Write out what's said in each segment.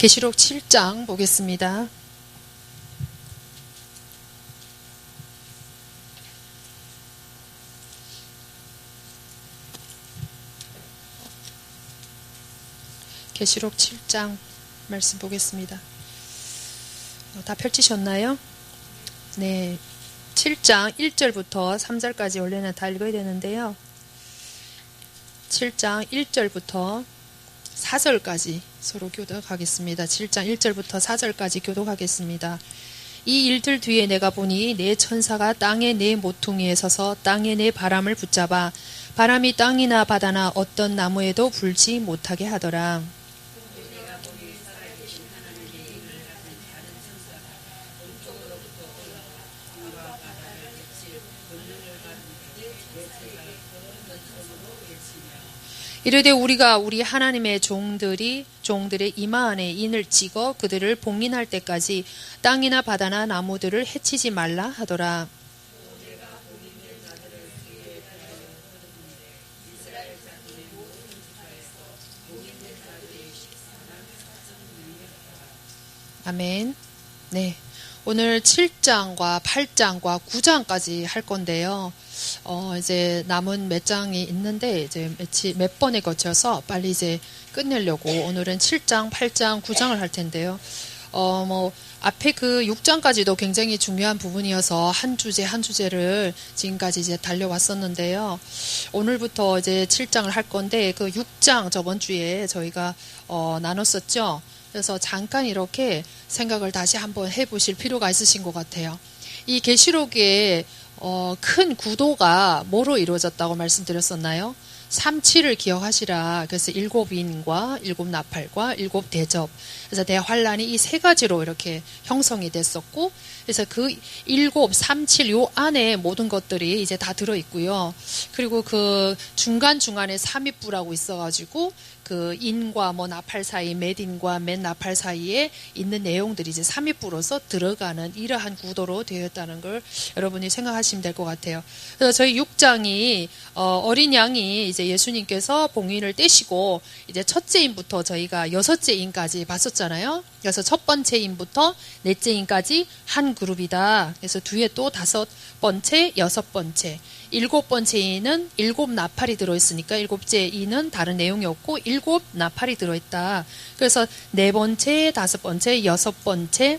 계시록 7장 보겠습니다. 계시록 7장 말씀 보겠습니다. 다 펼치셨나요? 네. 7장 1절부터 3절까지 원래는 다 읽어야 되는데요. 7장 1절부터 4절까지 서로 교독하겠습니다. 7장 1절부터 4절까지 교독하겠습니다. 이 일들 뒤에 내가 보니 네 천사가 땅의 네 모퉁이에 서서 땅의 네 바람을 붙잡아 바람이 땅이나 바다나 어떤 나무에도 불지 못하게 하더라. 이르되 우리가 우리 하나님의 종들의 이마 안에 인을 찍어 그들을 봉인할 때까지 땅이나 바다나 나무들을 해치지 말라 하더라. 아멘. 네. 오늘 7장과 8장과 9장까지 할 건데요. 이제 남은 몇 장이 있는데 이제 몇 번에 거쳐서 빨리 이제 끝내려고 오늘은 7장, 8장, 9장을 할 텐데요. 앞에 그 6장까지도 굉장히 중요한 부분이어서 한 주제 한 주제를 지금까지 이제 달려왔었는데요. 오늘부터 이제 7장을 할 건데 그 6장 저번 주에 저희가 나눴었죠. 그래서 잠깐 이렇게 생각을 다시 한번 해보실 필요가 있으신 것 같아요. 이 계시록의 큰 구도가 뭐로 이루어졌다고 말씀드렸었나요? 3-7을 기억하시라. 그래서 7인과 7나팔과 7대접. 그래서 대환란이 이 세 가지로 이렇게 형성이 됐었고, 그래서 그 7, 3-7 요 안에 모든 것들이 이제 다 들어있고요. 그리고 그 중간중간에 3입부라고 있어가지고, 그 인과 나팔 사이, 맷인과 맷 나팔 사이에 있는 내용들이 이제 3입부로서 들어가는 이러한 구도로 되어 있다는 걸 여러분이 생각하시면 될 것 같아요. 그래서 저희 6장이 어린 양이 이제 예수님께서 봉인을 떼시고 이제 첫째 인부터 저희가 여섯째 인까지 봤었잖아요. 그래서 첫 번째 인부터 넷째 인까지 한 그룹이다. 그래서 뒤에 또 5번째, 6번째, 7번째 인은 7나팔이 들어있으니까 7째 인은 다른 내용이었고 7나팔이 들어있다. 그래서 4번째, 5번째, 6번째,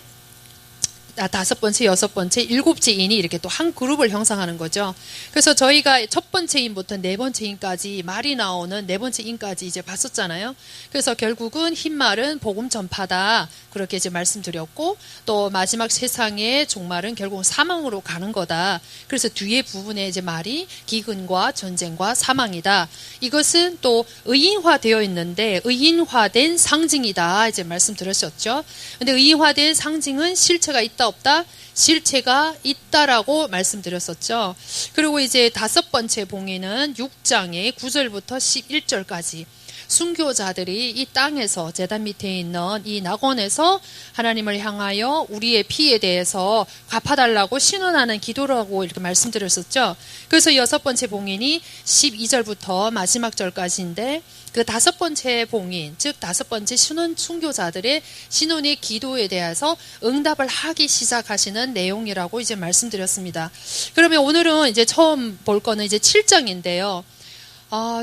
5번째, 6번째, 7째 인이 이렇게 또 한 그룹을 형성하는 거죠. 그래서 저희가 첫 번째 인부터 4번째 인까지 말이 나오는 4번째 인까지 이제 봤었잖아요. 그래서 결국은 흰말은 복음 전파다. 그렇게 이제 말씀드렸고, 또 마지막 세상의 종말은 결국 사망으로 가는 거다. 그래서 뒤에 부분에 이제 말이 기근과 전쟁과 사망이다. 이것은 또 의인화되어 있는데 의인화된 상징이다. 이제 말씀드렸었죠. 근데 의인화된 상징은 실체가 있다 없다? 실체가 있다라고 말씀드렸었죠. 그리고 이제 5번째 봉인은 6장의 9절부터 11절까지 순교자들이 이 땅에서 제단 밑에 있는 이 낙원에서 하나님을 향하여 우리의 피에 대해서 갚아달라고 신원하는 기도라고 이렇게 말씀드렸었죠. 그래서 6번째 봉인이 12절부터 마지막 절까지인데 그 5번째 봉인, 즉 5번째 신원 순교자들의 신원의 기도에 대해서 응답을 하기 시작하시는 내용이라고 이제 말씀드렸습니다. 그러면 오늘은 이제 처음 볼 거는 이제 7장인데요.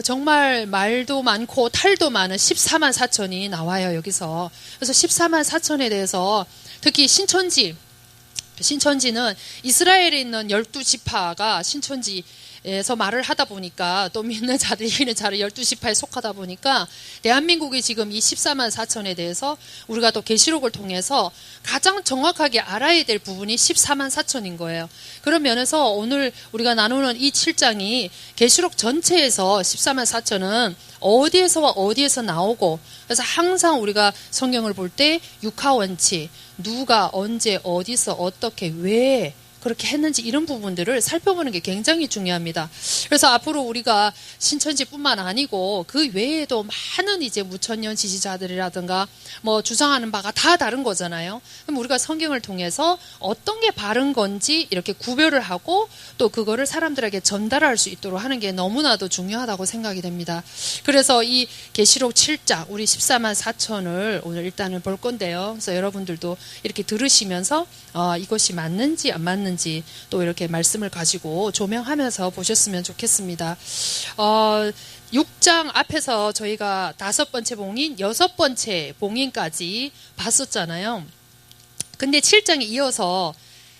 정말 말도 많고 탈도 많은 14만 4천이 나와요, 여기서. 그래서 14만 4천에 대해서 특히 신천지는 이스라엘에 있는 12지파가 신천지에서 말을 하다 보니까 또 믿는 자들, 이기는 자를 12지파에 속하다 보니까 대한민국이 지금 이 14만 4천에 대해서 우리가 또 계시록을 통해서 가장 정확하게 알아야 될 부분이 14만 4천인 거예요. 그런 면에서 오늘 우리가 나누는 이 7장이 계시록 전체에서 14만 4천은 어디에서와 어디에서 나오고, 그래서 항상 우리가 성경을 볼 때 육하원칙, 누가 언제 어디서 어떻게 왜 그렇게 했는지 이런 부분들을 살펴보는 게 굉장히 중요합니다. 그래서 앞으로 우리가 신천지뿐만 아니고 그 외에도 많은 이제 무천년 지지자들이라든가 뭐 주장하는 바가 다 다른 거잖아요. 그럼 우리가 성경을 통해서 어떤 게 바른 건지 이렇게 구별을 하고 또 그거를 사람들에게 전달할 수 있도록 하는 게 너무나도 중요하다고 생각이 됩니다. 그래서 이 계시록 7장 우리 14만 4천을 오늘 일단은 볼 건데요. 그래서 여러분들도 이렇게 들으시면서 이것이 맞는지 안 맞는지 또 이렇게 말씀을 가지고 조명하면서 보셨으면 좋겠습니다. 6장 앞에서 저희가 5번째 봉인, 6번째 봉인까지 봤었잖아요. 근데 7장에 이어서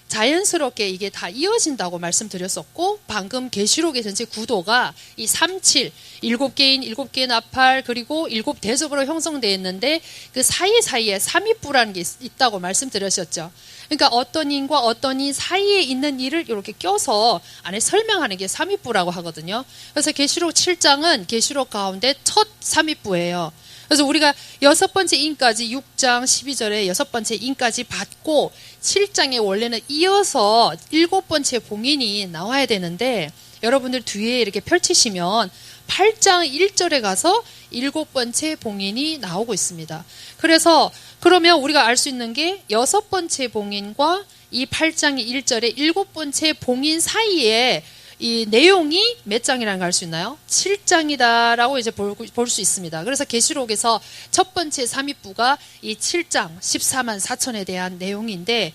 자연스럽게 이게 다 이어진다고 말씀드렸었고, 방금 계시록의 전체 구도가 이 37, 7개인, 7개의 나팔, 그리고 7대접으로 형성되어 있는데 그 사이사이에 삼위부라는 게 있다고 말씀드렸었죠. 그러니까 어떤 인과 어떤 인 사이에 있는 일을 이렇게 껴서 안에 설명하는 게 삼위부라고 하거든요. 그래서 계시록 7장은 계시록 가운데 첫 삼위부예요. 그래서 우리가 6번째 인까지 6장 12절에 6번째 인까지 받고 7장에 원래는 이어서 7번째 봉인이 나와야 되는데 여러분들 뒤에 이렇게 펼치시면 8장 1절에 가서 7번째 봉인이 나오고 있습니다. 그래서 그러면 우리가 알 수 있는 게 6번째 봉인과 이 8장 1절에 7번째 봉인 사이에 이 내용이 몇 장이라는 걸 알 수 있나요? 7장이다라고 이제 볼 수 있습니다. 그래서 계시록에서 첫 번째 삼위부가 이 7장 14만 4천에 대한 내용인데,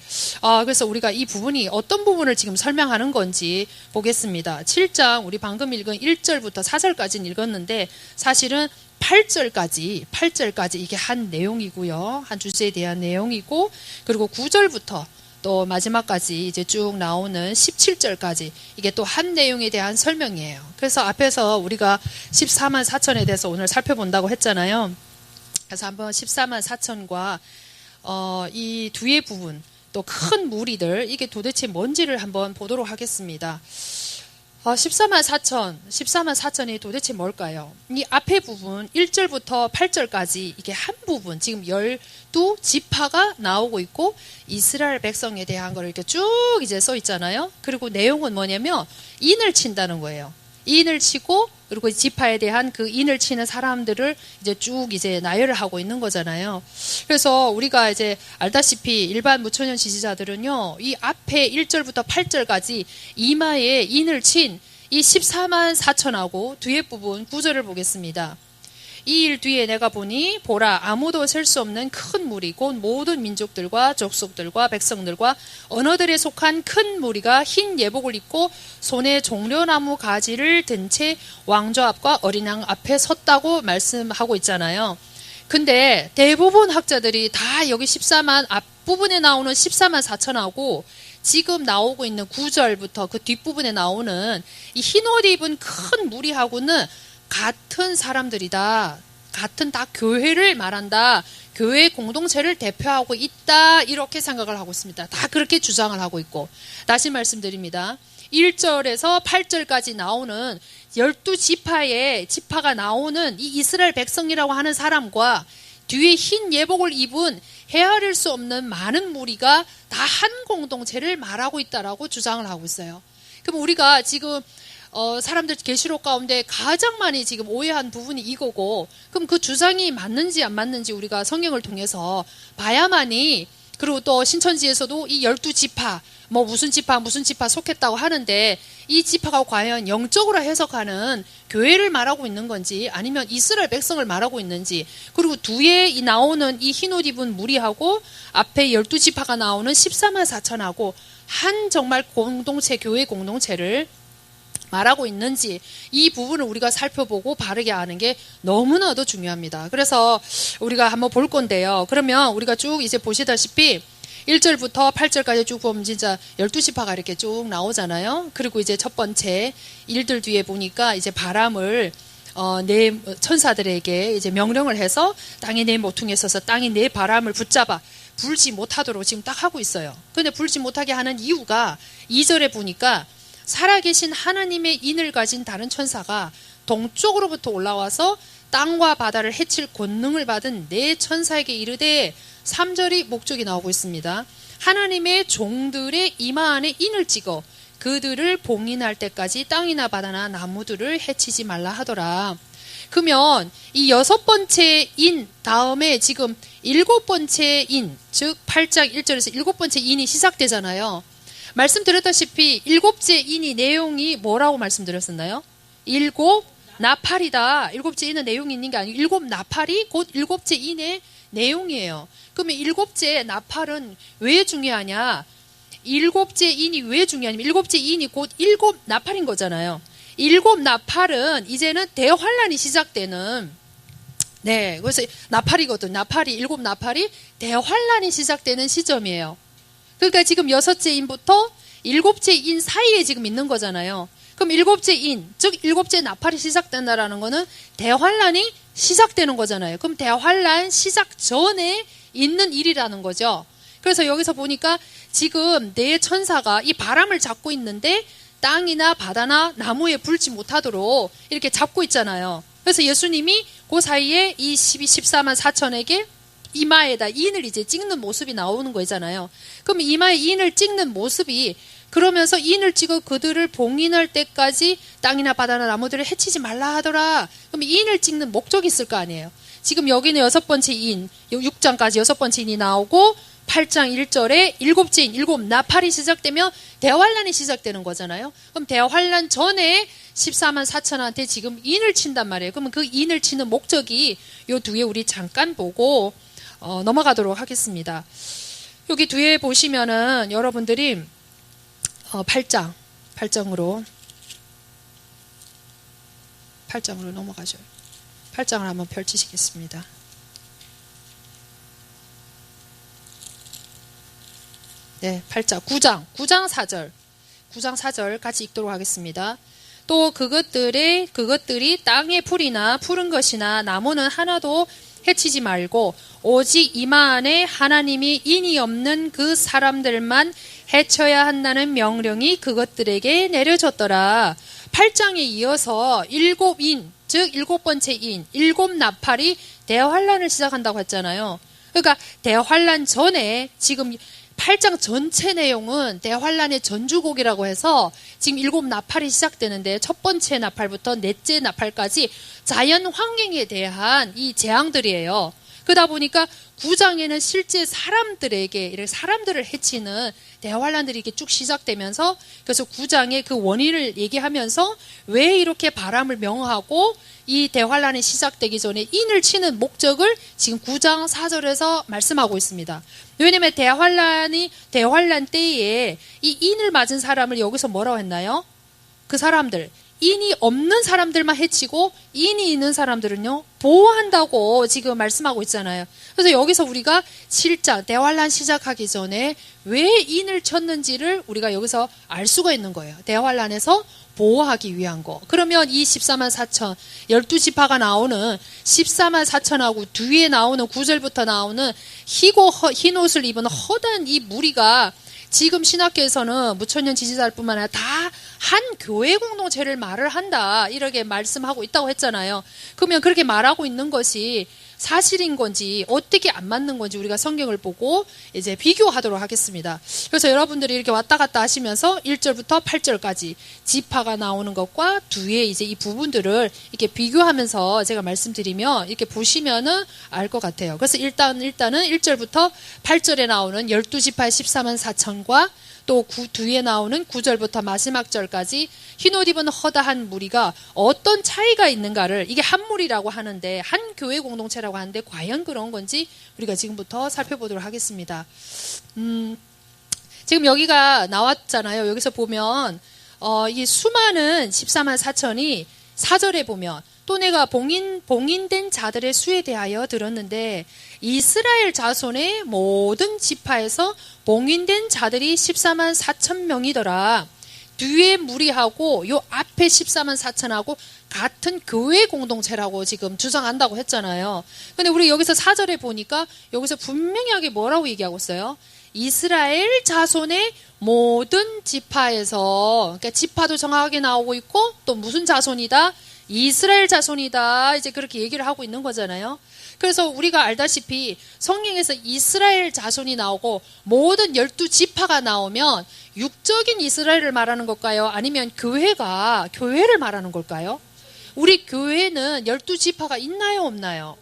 그래서 우리가 이 부분이 어떤 부분을 지금 설명하는 건지 보겠습니다. 7장 우리 방금 읽은 1절부터 4절까지는 읽었는데 사실은 8절까지 이게 한 내용이고요. 한 주제에 대한 내용이고, 그리고 9절부터 또 마지막까지 이제 쭉 나오는 17절까지 이게 또 한 내용에 대한 설명이에요. 그래서 앞에서 우리가 14만 4천에 대해서 오늘 살펴본다고 했잖아요. 그래서 한번 14만 4천과 이 뒤에 부분 또 큰 무리들 이게 도대체 뭔지를 한번 보도록 하겠습니다. 14만 4천이 도대체 뭘까요? 이 앞에 부분 1절부터 8절까지 이게 한 부분 지금 12지파가 나오고 있고 이스라엘 백성에 대한 걸 이렇게 쭉 이제 써 있잖아요. 그리고 내용은 뭐냐면 인을 친다는 거예요. 인을 치고 그리고 지파에 대한 그 인을 치는 사람들을 이제 쭉 이제 나열을 하고 있는 거잖아요. 그래서 우리가 이제 알다시피 일반 무천년 지지자들은요, 이 앞에 1절부터 8절까지 이마에 인을 친 이 14만 4천하고 뒤에 부분 9절을 보겠습니다. 이 일 뒤에 내가 보니 보라 아무도 셀 수 없는 큰 무리 곧 모든 민족들과 족속들과 백성들과 언어들에 속한 큰 무리가 흰 예복을 입고 손에 종려나무 가지를 든 채 왕좌 앞과 어린 양 앞에 섰다고 말씀하고 있잖아요. 근데 대부분 학자들이 다 여기 14만 앞부분에 나오는 14만 4천하고 지금 나오고 있는 9절부터 그 뒷부분에 나오는 이 흰옷 입은 큰 무리하고는 같은 사람들이다. 같은 다 교회를 말한다. 교회 공동체를 대표하고 있다. 이렇게 생각을 하고 있습니다. 다 그렇게 주장을 하고 있고. 다시 말씀드립니다. 1절에서 8절까지 나오는 12지파의 지파가 나오는 이 이스라엘 백성이라고 하는 사람과 뒤에 흰 예복을 입은 헤아릴 수 없는 많은 무리가 다 한 공동체를 말하고 있다라고 주장을 하고 있어요. 그럼 우리가 지금 사람들 계시록 가운데 가장 많이 지금 오해한 부분이 이거고, 그럼 그 주장이 맞는지 안 맞는지 우리가 성경을 통해서 봐야만이, 그리고 또 신천지에서도 이 12지파 뭐 무슨 지파 속했다고 하는데 이 지파가 과연 영적으로 해석하는 교회를 말하고 있는 건지 아니면 이스라엘 백성을 말하고 있는지, 그리고 뒤에 나오는 이 흰옷 입은 무리하고 앞에 12지파가 나오는 14만 4천하고 한 정말 공동체, 교회 공동체를 말하고 있는지 이 부분을 우리가 살펴보고 바르게 아는 게 너무나도 중요합니다. 그래서 우리가 한번 볼 건데요. 그러면 우리가 쭉 이제 보시다시피 1절부터 8절까지 쭉 보면 진짜 12지파가 이렇게 쭉 나오잖아요. 그리고 이제 첫 번째 일들 뒤에 보니까 이제 바람을 내 천사들에게 이제 명령을 해서 땅이 내 모퉁이에 서서 땅이 내 바람을 붙잡아 불지 못하도록 지금 딱 하고 있어요. 근데 불지 못하게 하는 이유가 2절에 보니까 살아계신 하나님의 인을 가진 다른 천사가 동쪽으로부터 올라와서 땅과 바다를 해칠 권능을 받은 네 천사에게 이르되 3절이 목적이 나오고 있습니다. 하나님의 종들의 이마 안에 인을 찍어 그들을 봉인할 때까지 땅이나 바다나 나무들을 해치지 말라 하더라. 그러면 이 6번째 인 다음에 지금 7번째 인, 즉 8장 1절에서 7번째 인이 시작되잖아요. 말씀드렸다시피 7째 인이 내용이 뭐라고 말씀드렸었나요? 7 나팔이다. 7째 인은 내용이 있는 게 아니고 7 나팔이 곧 7째 인의 내용이에요. 그러면 7째 나팔은 왜 중요하냐? 7째 인이 왜 중요하냐면 7째 인이 곧 7 나팔인 거잖아요. 7 나팔은 이제는 대환란이 시작되는, 네, 그래서 나팔이거든. 나팔이 7 나팔이 대환란이 시작되는 시점이에요. 그러니까 지금 6째 인부터 7째 인 사이에 지금 있는 거잖아요. 그럼 7째 인, 즉 7째 나팔이 시작된다라는 거는 대환란이 시작되는 거잖아요. 그럼 대환란 시작 전에 있는 일이라는 거죠. 그래서 여기서 보니까 지금 네 천사가 이 바람을 잡고 있는데 땅이나 바다나 나무에 불지 못하도록 이렇게 잡고 있잖아요. 그래서 예수님이 그 사이에 이 14만 4천에게 이마에다 인을 이제 찍는 모습이 나오는 거잖아요. 그럼 이마에 인을 찍는 모습이 그러면서 인을 찍어 그들을 봉인할 때까지 땅이나 바다나 나무들을 해치지 말라 하더라. 그럼 인을 찍는 목적이 있을 거 아니에요. 지금 여기는 6번째 인, 6장까지 6번째 인이 나오고 8장 1절에 7째 인, 7 나팔이 시작되면 대환란이 시작되는 거잖아요. 그럼 대환란 전에 14만 4천한테 지금 인을 친단 말이에요. 그러면 그 인을 치는 목적이 요 뒤에 우리 잠깐 보고 넘어가도록 하겠습니다. 여기 뒤에 보시면은 여러분들이 8장으로 넘어가죠. 8장을 한번 펼치시겠습니다. 네, 8장, 9장 4절 같이 읽도록 하겠습니다. 또 그것들이 땅의 풀이나 푸른 것이나 나무는 하나도 해치지 말고 오직 이마 안에 하나님이 인이 없는 그 사람들만 해쳐야 한다는 명령이 그것들에게 내려졌더라. 8장에 이어서 7인, 즉 7번째 인, 7 나팔이 대환란을 시작한다고 했잖아요. 그러니까 대환란 전에 지금 8장 전체 내용은 대환란의 전주곡이라고 해서 지금 7 나팔이 시작되는데 첫 번째 나팔부터 넷째 나팔까지 자연 환경에 대한 이 재앙들이에요. 그러다 보니까 9장에는 실제 사람들을 해치는 대환란들이 이렇게 쭉 시작되면서 그래서 9장에 그 원인을 얘기하면서 왜 이렇게 바람을 명하고 이 대환란이 시작되기 전에 인을 치는 목적을 지금 9장 4절에서 말씀하고 있습니다. 왜냐하면 대환란 때에 이 인을 맞은 사람을 여기서 뭐라고 했나요? 그 사람들, 인이 없는 사람들만 해치고 인이 있는 사람들은요 보호한다고 지금 말씀하고 있잖아요. 그래서 여기서 우리가 7장 대환란 시작하기 전에 왜 인을 쳤는지를 우리가 여기서 알 수가 있는 거예요. 대환란에서 보호하기 위한 거. 그러면 이 14만 4천 12지파가 나오는 14만 4천하고 뒤에 나오는 9절부터 나오는 흰 옷을 입은 허다한 이 무리가 지금 신학교에서는 무천년 지지자뿐만 아니라 다 한 교회 공동체를 말을 한다 이렇게 말씀하고 있다고 했잖아요. 그러면 그렇게 말하고 있는 것이 사실인 건지 어떻게 안 맞는 건지 우리가 성경을 보고 이제 비교하도록 하겠습니다. 그래서 여러분들이 이렇게 왔다 갔다 하시면서 1절부터 8절까지 지파가 나오는 것과 뒤에 이제 이 부분들을 이렇게 비교하면서 제가 말씀드리면 이렇게 보시면은 알 것 같아요. 그래서 일단은 1절부터 8절에 나오는 12지파의 14만 4천과 또 뒤에 나오는 9절부터 마지막 절까지 흰옷 입은 허다한 무리가 어떤 차이가 있는가를 이게 한 무리라고 하는데 한 교회 공동체라고 하는데 과연 그런 건지 우리가 지금부터 살펴보도록 하겠습니다. 지금 여기가 나왔잖아요. 여기서 보면 이 수많은 14만 4천이 4절에 보면 또 내가 봉인된 자들의 수에 대하여 들었는데 이스라엘 자손의 모든 지파에서 봉인된 자들이 14만 4천 명이더라. 뒤에 무리하고 요 앞에 14만 4천하고 같은 교회 공동체라고 지금 주장한다고 했잖아요. 근데 우리 여기서 4절에 보니까 여기서 분명하게 뭐라고 얘기하고 있어요? 이스라엘 자손의 모든 지파에서, 그러니까 지파도 정확하게 나오고 있고 또 무슨 자손이다? 이스라엘 자손이다. 이제 그렇게 얘기를 하고 있는 거잖아요. 그래서 우리가 알다시피 성경에서 이스라엘 자손이 나오고 모든 12지파가 나오면 육적인 이스라엘을 말하는 걸까요? 아니면 교회를 말하는 걸까요? 우리 교회는 12지파가 있나요, 없나요?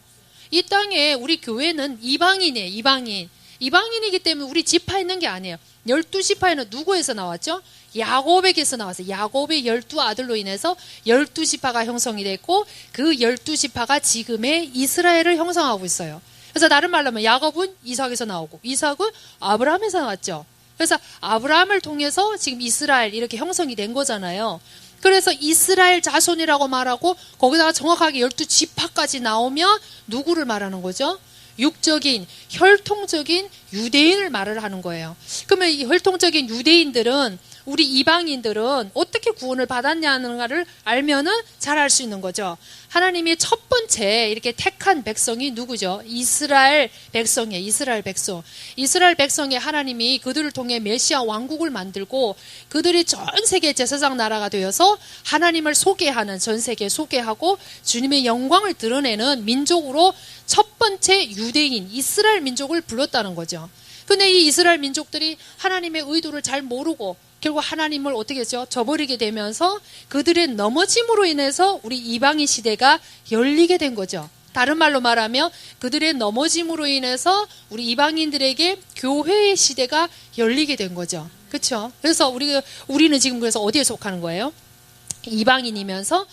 이 땅에 우리 교회는 이방인이에요, 이방인. 이방인이기 때문에 우리 지파 있는 게 아니에요. 12지파에는 누구에서 나왔죠? 야곱에게서 나왔어요. 야곱의 12아들로 인해서 12지파가 형성이 됐고 그 12지파가 지금의 이스라엘을 형성하고 있어요. 그래서 다른 말로 하면 야곱은 이삭에서 나오고 이삭은 아브라함에서 나왔죠. 그래서 아브라함을 통해서 지금 이스라엘 이렇게 형성이 된 거잖아요. 그래서 이스라엘 자손이라고 말하고 거기다가 정확하게 12지파까지 나오면 누구를 말하는 거죠? 육적인, 혈통적인 유대인을 말을 하는 거예요. 그러면 이 혈통적인 유대인들은 우리 이방인들은 어떻게 구원을 받았냐는가를 알면은 잘 알 수 있는 거죠. 하나님이 첫 번째 이렇게 택한 백성이 누구죠? 이스라엘 백성이에요. 이스라엘 백성. 이스라엘 백성에 하나님이 그들을 통해 메시아 왕국을 만들고 그들이 전 세계 제사장 나라가 되어서 하나님을 소개하는, 전 세계에 소개하고 주님의 영광을 드러내는 민족으로 첫 번째 유대인, 이스라엘 민족을 불렀다는 거죠. 근데 이 이스라엘 민족들이 하나님의 의도를 잘 모르고 결국 하나님을 어떻게 했죠? 저버리게 되면서 그들의 넘어짐으로 인해서 우리 이방인 시대가 열리게 된 거죠. 다른 말로 말하면 그들의 넘어짐으로 인해서 우리 이방인들에게 교회의 시대가 열리게 된 거죠. 그렇죠? 그래서 우리는 지금 그래서 어디에 속하는 거예요? 이방인이면서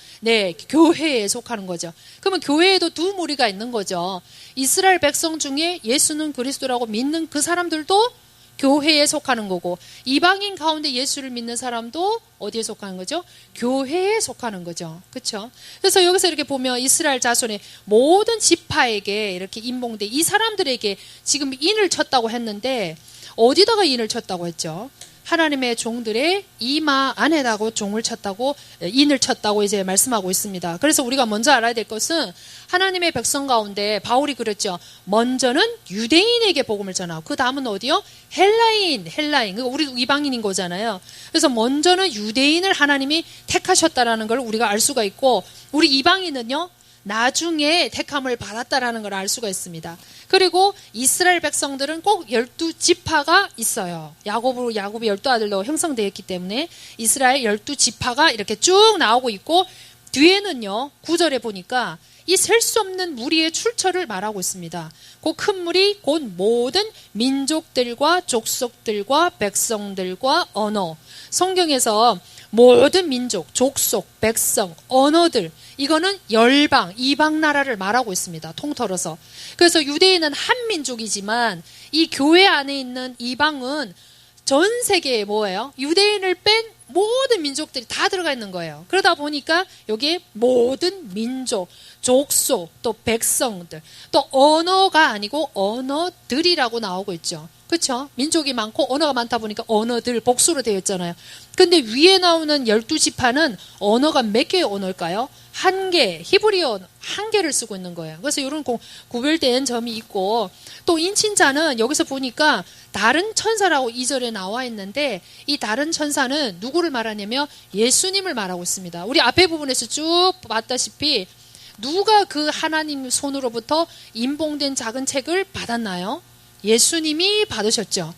교회에 속하는 거죠. 그러면 교회에도 두 무리가 있는 거죠. 이스라엘 백성 중에 예수는 그리스도라고 믿는 그 사람들도 교회에 속하는 거고 이방인 가운데 예수를 믿는 사람도 어디에 속하는 거죠? 교회에 속하는 거죠. 그렇죠? 그래서 여기서 이렇게 보면 이스라엘 자손의 모든 지파에게 이렇게 임봉돼 이 사람들에게 지금 인을 쳤다고 했는데 어디다가 인을 쳤다고 했죠? 하나님의 종들의 이마 안에다가 인을 쳤다고 이제 말씀하고 있습니다. 그래서 우리가 먼저 알아야 될 것은 하나님의 백성 가운데 바울이 그랬죠. 먼저는 유대인에게 복음을 전하고 그 다음은 어디요? 헬라인. 그러니까 우리 이방인인 거잖아요. 그래서 먼저는 유대인을 하나님이 택하셨다라는 걸 우리가 알 수가 있고 우리 이방인은요. 나중에 택함을 받았다라는 걸 알 수가 있습니다. 그리고 이스라엘 백성들은 꼭 12지파가 있어요. 야곱의 12아들로 형성되어 있기 때문에 이스라엘 12지파가 이렇게 쭉 나오고 있고 뒤에는요. 9절에 보니까 이 셀 수 없는 무리의 출처를 말하고 있습니다. 그 큰 무리 곧 모든 민족들과 족속들과 백성들과 언어. 성경에서 모든 민족, 족속, 백성, 언어들 이거는 열방, 이방 나라를 말하고 있습니다. 통틀어서. 그래서 유대인은 한 민족이지만 이 교회 안에 있는 이방은 전 세계에 뭐예요? 유대인을 뺀 모든 민족들이 다 들어가 있는 거예요. 그러다 보니까 여기에 모든 민족, 족속, 또 백성들, 또 언어가 아니고 언어들이라고 나오고 있죠. 그렇죠? 민족이 많고 언어가 많다 보니까 언어들 복수로 되어 있잖아요. 근데 위에 나오는 12지파는 언어가 몇 개의 언어일까요? 한 개, 히브리어 한 개를 쓰고 있는 거예요. 그래서 이런 구별된 점이 있고 또 인친자는 여기서 보니까 다른 천사라고 2절에 나와 있는데 이 다른 천사는 누구를 말하냐면 예수님을 말하고 있습니다. 우리 앞에 부분에서 쭉 봤다시피 누가 그 하나님 손으로부터 임봉된 작은 책을 받았나요? 예수님이 받으셨죠.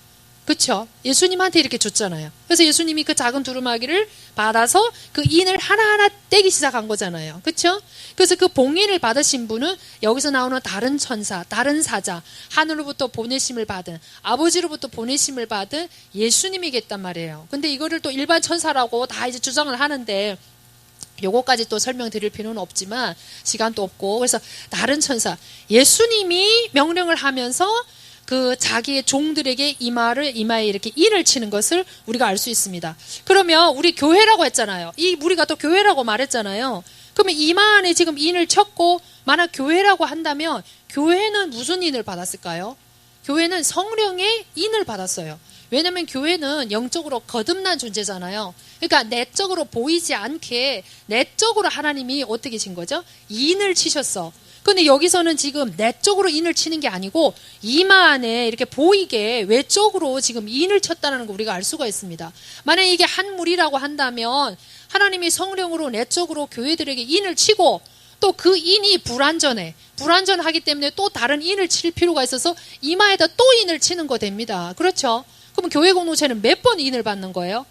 그렇죠? 예수님한테 이렇게 줬잖아요. 그래서 예수님이 그 작은 두루마기를 받아서 그 인을 하나하나 떼기 시작한 거잖아요. 그렇죠? 그래서 그 봉인을 받으신 분은 여기서 나오는 다른 천사, 다른 사자, 하늘로부터 보내심을 받은 아버지로부터 보내심을 받은 예수님이겠단 말이에요. 근데 이거를 또 일반 천사라고 다 이제 주장을 하는데 요거까지 또 설명드릴 필요는 없지만 시간도 없고 그래서 다른 천사 예수님이 명령을 하면서 그 자기의 종들에게 이마에 이렇게 인을 치는 것을 우리가 알 수 있습니다. 그러면 우리 교회라고 했잖아요. 이 우리가 또 교회라고 말했잖아요. 그러면 이마 안에 지금 인을 쳤고 만약 교회라고 한다면 교회는 무슨 인을 받았을까요? 교회는 성령의 인을 받았어요. 왜냐하면 교회는 영적으로 거듭난 존재잖아요. 그러니까 내적으로 보이지 않게 내적으로 하나님이 어떻게 친 거죠? 인을 치셨어. 근데 여기서는 지금 내적으로 인을 치는 게 아니고 이마 안에 이렇게 보이게 외적으로 지금 인을 쳤다는 거 우리가 알 수가 있습니다. 만약에 이게 한 무리라고 한다면 하나님이 성령으로 내적으로 교회들에게 인을 치고 또 그 인이 불완전하기 때문에 또 다른 인을 칠 필요가 있어서 이마에다 또 인을 치는 거 됩니다. 그렇죠? 그럼 교회 공동체는 몇 번 인을 받는 거예요?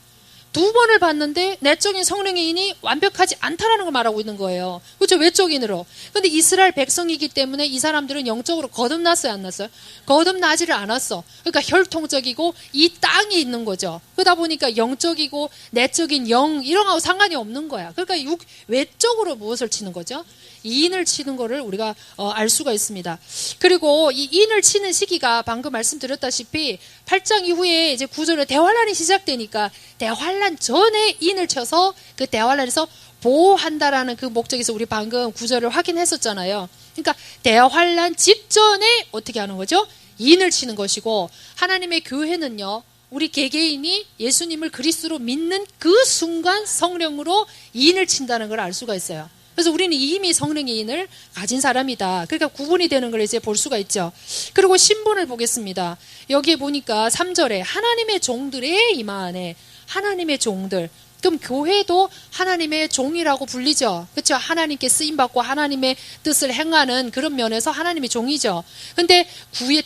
2번을 받는데 내적인 성령의 인이 완벽하지 않다라는 걸 말하고 있는 거예요. 그렇죠? 외적인으로. 근데 이스라엘 백성이기 때문에 이 사람들은 영적으로 거듭났어요, 안 났어요? 거듭나지를 않았어. 그러니까 혈통적이고 이 땅에 있는 거죠. 그러다 보니까 영적이고 내적인 영 이런 거하고 상관이 없는 거야. 그러니까 외적으로 무엇을 치는 거죠? 인을 치는 거를 우리가 알 수가 있습니다. 그리고 이 인을 치는 시기가 방금 말씀드렸다시피 8장 이후에 이제 9절에 대환란이 시작되니까 대환란 전에 인을 쳐서 그 대환란에서 보호한다라는 그 목적에서 우리 방금 9절을 확인했었잖아요. 그러니까 대환란 직전에 어떻게 하는 거죠? 인을 치는 것이고 하나님의 교회는요. 우리 개개인이 예수님을 그리스도로 믿는 그 순간 성령으로 인을 친다는 걸 알 수가 있어요. 그래서 우리는 이미 성령의 인을 가진 사람이다. 그러니까 구분이 되는 걸 이제 볼 수가 있죠. 그리고 신분을 보겠습니다. 여기에 보니까 3절에 하나님의 종들의 이마 안에 하나님의 종들. 그럼 교회도 하나님의 종이라고 불리죠. 그렇죠? 하나님께 쓰임받고 하나님의 뜻을 행하는 그런 면에서 하나님의 종이죠. 근데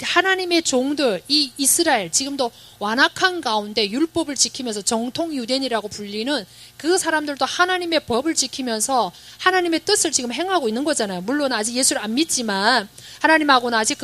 하나님의 종들, 이 이스라엘, 지금도 완악한 가운데 율법을 지키면서 정통 유대인이라고 불리는 그 사람들도 하나님의 법을 지키면서 하나님의 뜻을 지금 행하고 있는 거잖아요. 물론 아직 예수를 안 믿지만 하나님하고는 아직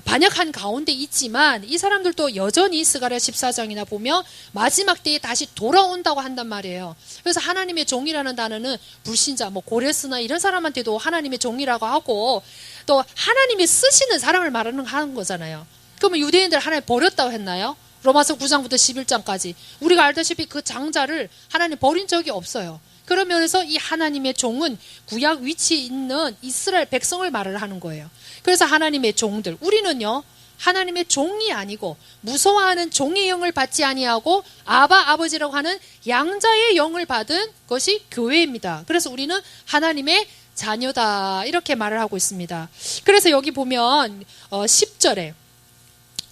반역한 가운데 있지만 이 사람들도 여전히 스가랴 14장이나 보면 마지막 때에 다시 돌아온다고 한단 말이에요. 그래서 하나님의 종이라는 단어는 불신자, 고레스나 이런 사람한테도 하나님의 종이라고 하고 또 하나님이 쓰시는 사람을 하는 거잖아요. 그러면 유대인들 하나님 버렸다고 했나요? 로마서 9장부터 11장까지 우리가 알다시피 그 장자를 하나님 버린 적이 없어요. 그런 면에서 이 하나님의 종은 구약 위치에 있는 이스라엘 백성을 말을 하는 거예요. 그래서 하나님의 종들, 우리는요 하나님의 종이 아니고 무서워하는 종의 영을 받지 아니하고 아버지라고 하는 양자의 영을 받은 것이 교회입니다. 그래서 우리는 하나님의 자녀다 이렇게 말을 하고 있습니다. 그래서 여기 보면 10절에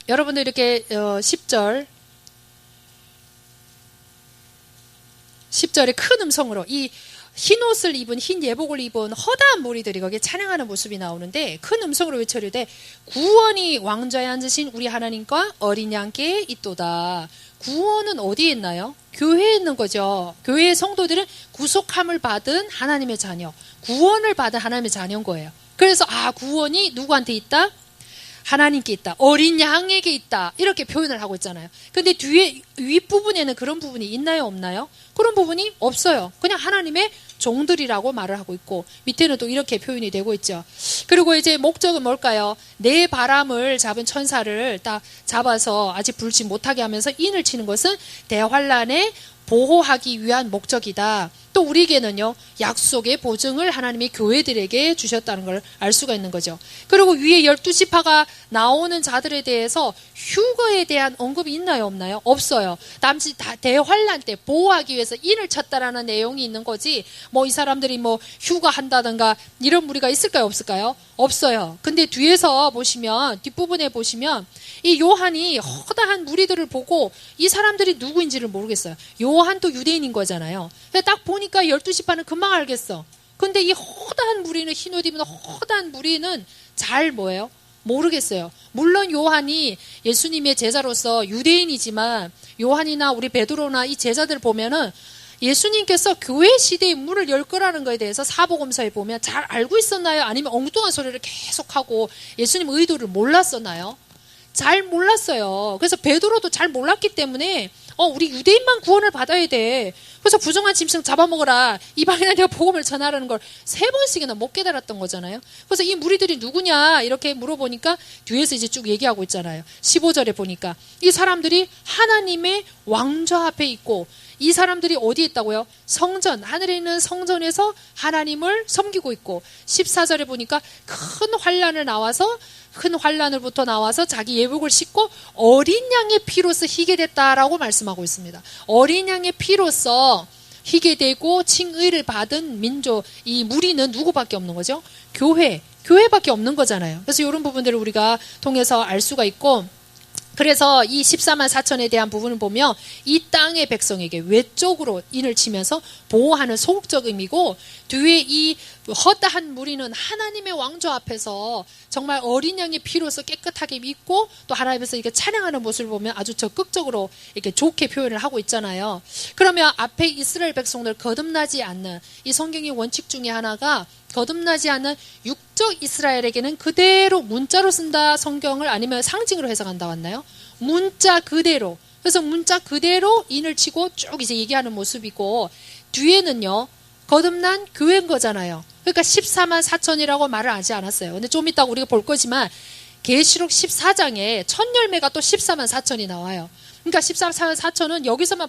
여러분들 이렇게 10절에 큰 음성으로 이 흰 옷을 입은 흰 예복을 입은 허다한 무리들이 거기에 찬양하는 모습이 나오는데 큰 음성으로 외쳐르되 구원이 왕좌에 앉으신 우리 하나님과 어린 양께 있도다. 구원은 어디에 있나요? 교회에 있는 거죠. 교회의 성도들은 구속함을 받은 하나님의 자녀, 구원을 받은 하나님의 자녀인 거예요. 그래서 구원이 누구한테 있다? 하나님께 있다. 어린 양에게 있다. 이렇게 표현을 하고 있잖아요. 근데 뒤에 윗부분에는 그런 부분이 있나요? 없나요? 그런 부분이 없어요. 그냥 하나님의 종들이라고 말을 하고 있고 밑에는 또 이렇게 표현이 되고 있죠. 그리고 이제 목적은 뭘까요? 내 바람을 잡은 천사를 딱 잡아서 아직 불지 못하게 하면서 인을 치는 것은 대환란에 보호하기 위한 목적이다. 또 우리에게는요 약속의 보증을 하나님이 교회들에게 주셨다는 걸 알 수가 있는 거죠. 그리고 위에 12지파가 나오는 자들에 대해서 휴거에 대한 언급이 있나요? 없나요? 없어요. 남지 대환란 때 보호하기 위해서 인을 쳤다라는 내용이 있는 거지 이 사람들이 휴거한다든가 이런 무리가 있을까요? 없을까요? 없어요. 근데 뒤에서 보시면 뒷부분에 보시면 이 요한이 허다한 무리들을 보고 이 사람들이 누구인지를 모르겠어요. 요한도 유대인인 거잖아요. 딱 보니까 12지파는 금방 알겠어. 근데 이 허다한 무리는 흰옷 입은 허다한 무리는 잘 뭐예요? 모르겠어요. 물론 요한이 예수님의 제자로서 유대인이지만 요한이나 우리 베드로나 이 제자들 보면은 예수님께서 교회 시대의 문을 열 거라는 것에 대해서 사복음서에 보면 잘 알고 있었나요? 아니면 엉뚱한 소리를 계속하고 예수님 의도를 몰랐었나요? 잘 몰랐어요. 그래서 베드로도 잘 몰랐기 때문에 우리 유대인만 구원을 받아야 돼. 그래서 부정한 짐승 잡아먹어라. 이방인한테 복음을 전하라는 걸 3번씩이나 못 깨달았던 거잖아요. 그래서 이 무리들이 누구냐 이렇게 물어보니까 뒤에서 이제 쭉 얘기하고 있잖아요. 15절에 보니까 이 사람들이 하나님의 왕좌 앞에 있고 이 사람들이 어디에 있다고요? 성전, 하늘에 있는 성전에서 하나님을 섬기고 있고 14절에 보니까 큰 환란으로부터 나와서 자기 예복을 씻고 어린 양의 피로써 희게 됐다라고 말씀하고 있습니다. 어린 양의 피로써 희게 되고 칭의를 받은 민족, 이 무리는 누구밖에 없는 거죠? 교회밖에 없는 거잖아요. 그래서 이런 부분들을 우리가 통해서 알 수가 있고, 그래서 이 14만 4천에 대한 부분을 보면 이 땅의 백성에게 외적으로 인을 치면서 보호하는 소극적 의미고, 뒤에 이 허다한 무리는 하나님의 왕좌 앞에서 정말 어린 양의 피로서 깨끗하게 믿고 또 하나님 앞에서 이렇게 찬양하는 모습을 보면 아주 적극적으로 이렇게 좋게 표현을 하고 있잖아요. 그러면 앞에 이스라엘 백성들 거듭나지 않는 이 성경의 원칙 중에 하나가, 거듭나지 않는 육적 이스라엘에게는 그대로 문자로 쓴다 성경을, 아니면 상징으로 해석한다 왔나요? 문자 그대로. 그래서 문자 그대로 인을 치고 쭉 이제 얘기하는 모습이고, 뒤에는요 거듭난 교회인 거잖아요. 그러니까 14만 4천이라고 말을 하지 않았어요. 근데 좀 이따 우리가 볼 거지만 계시록 14장에 첫 열매가 또 14만 4천이 나와요. 그러니까 14만 4천은 여기서만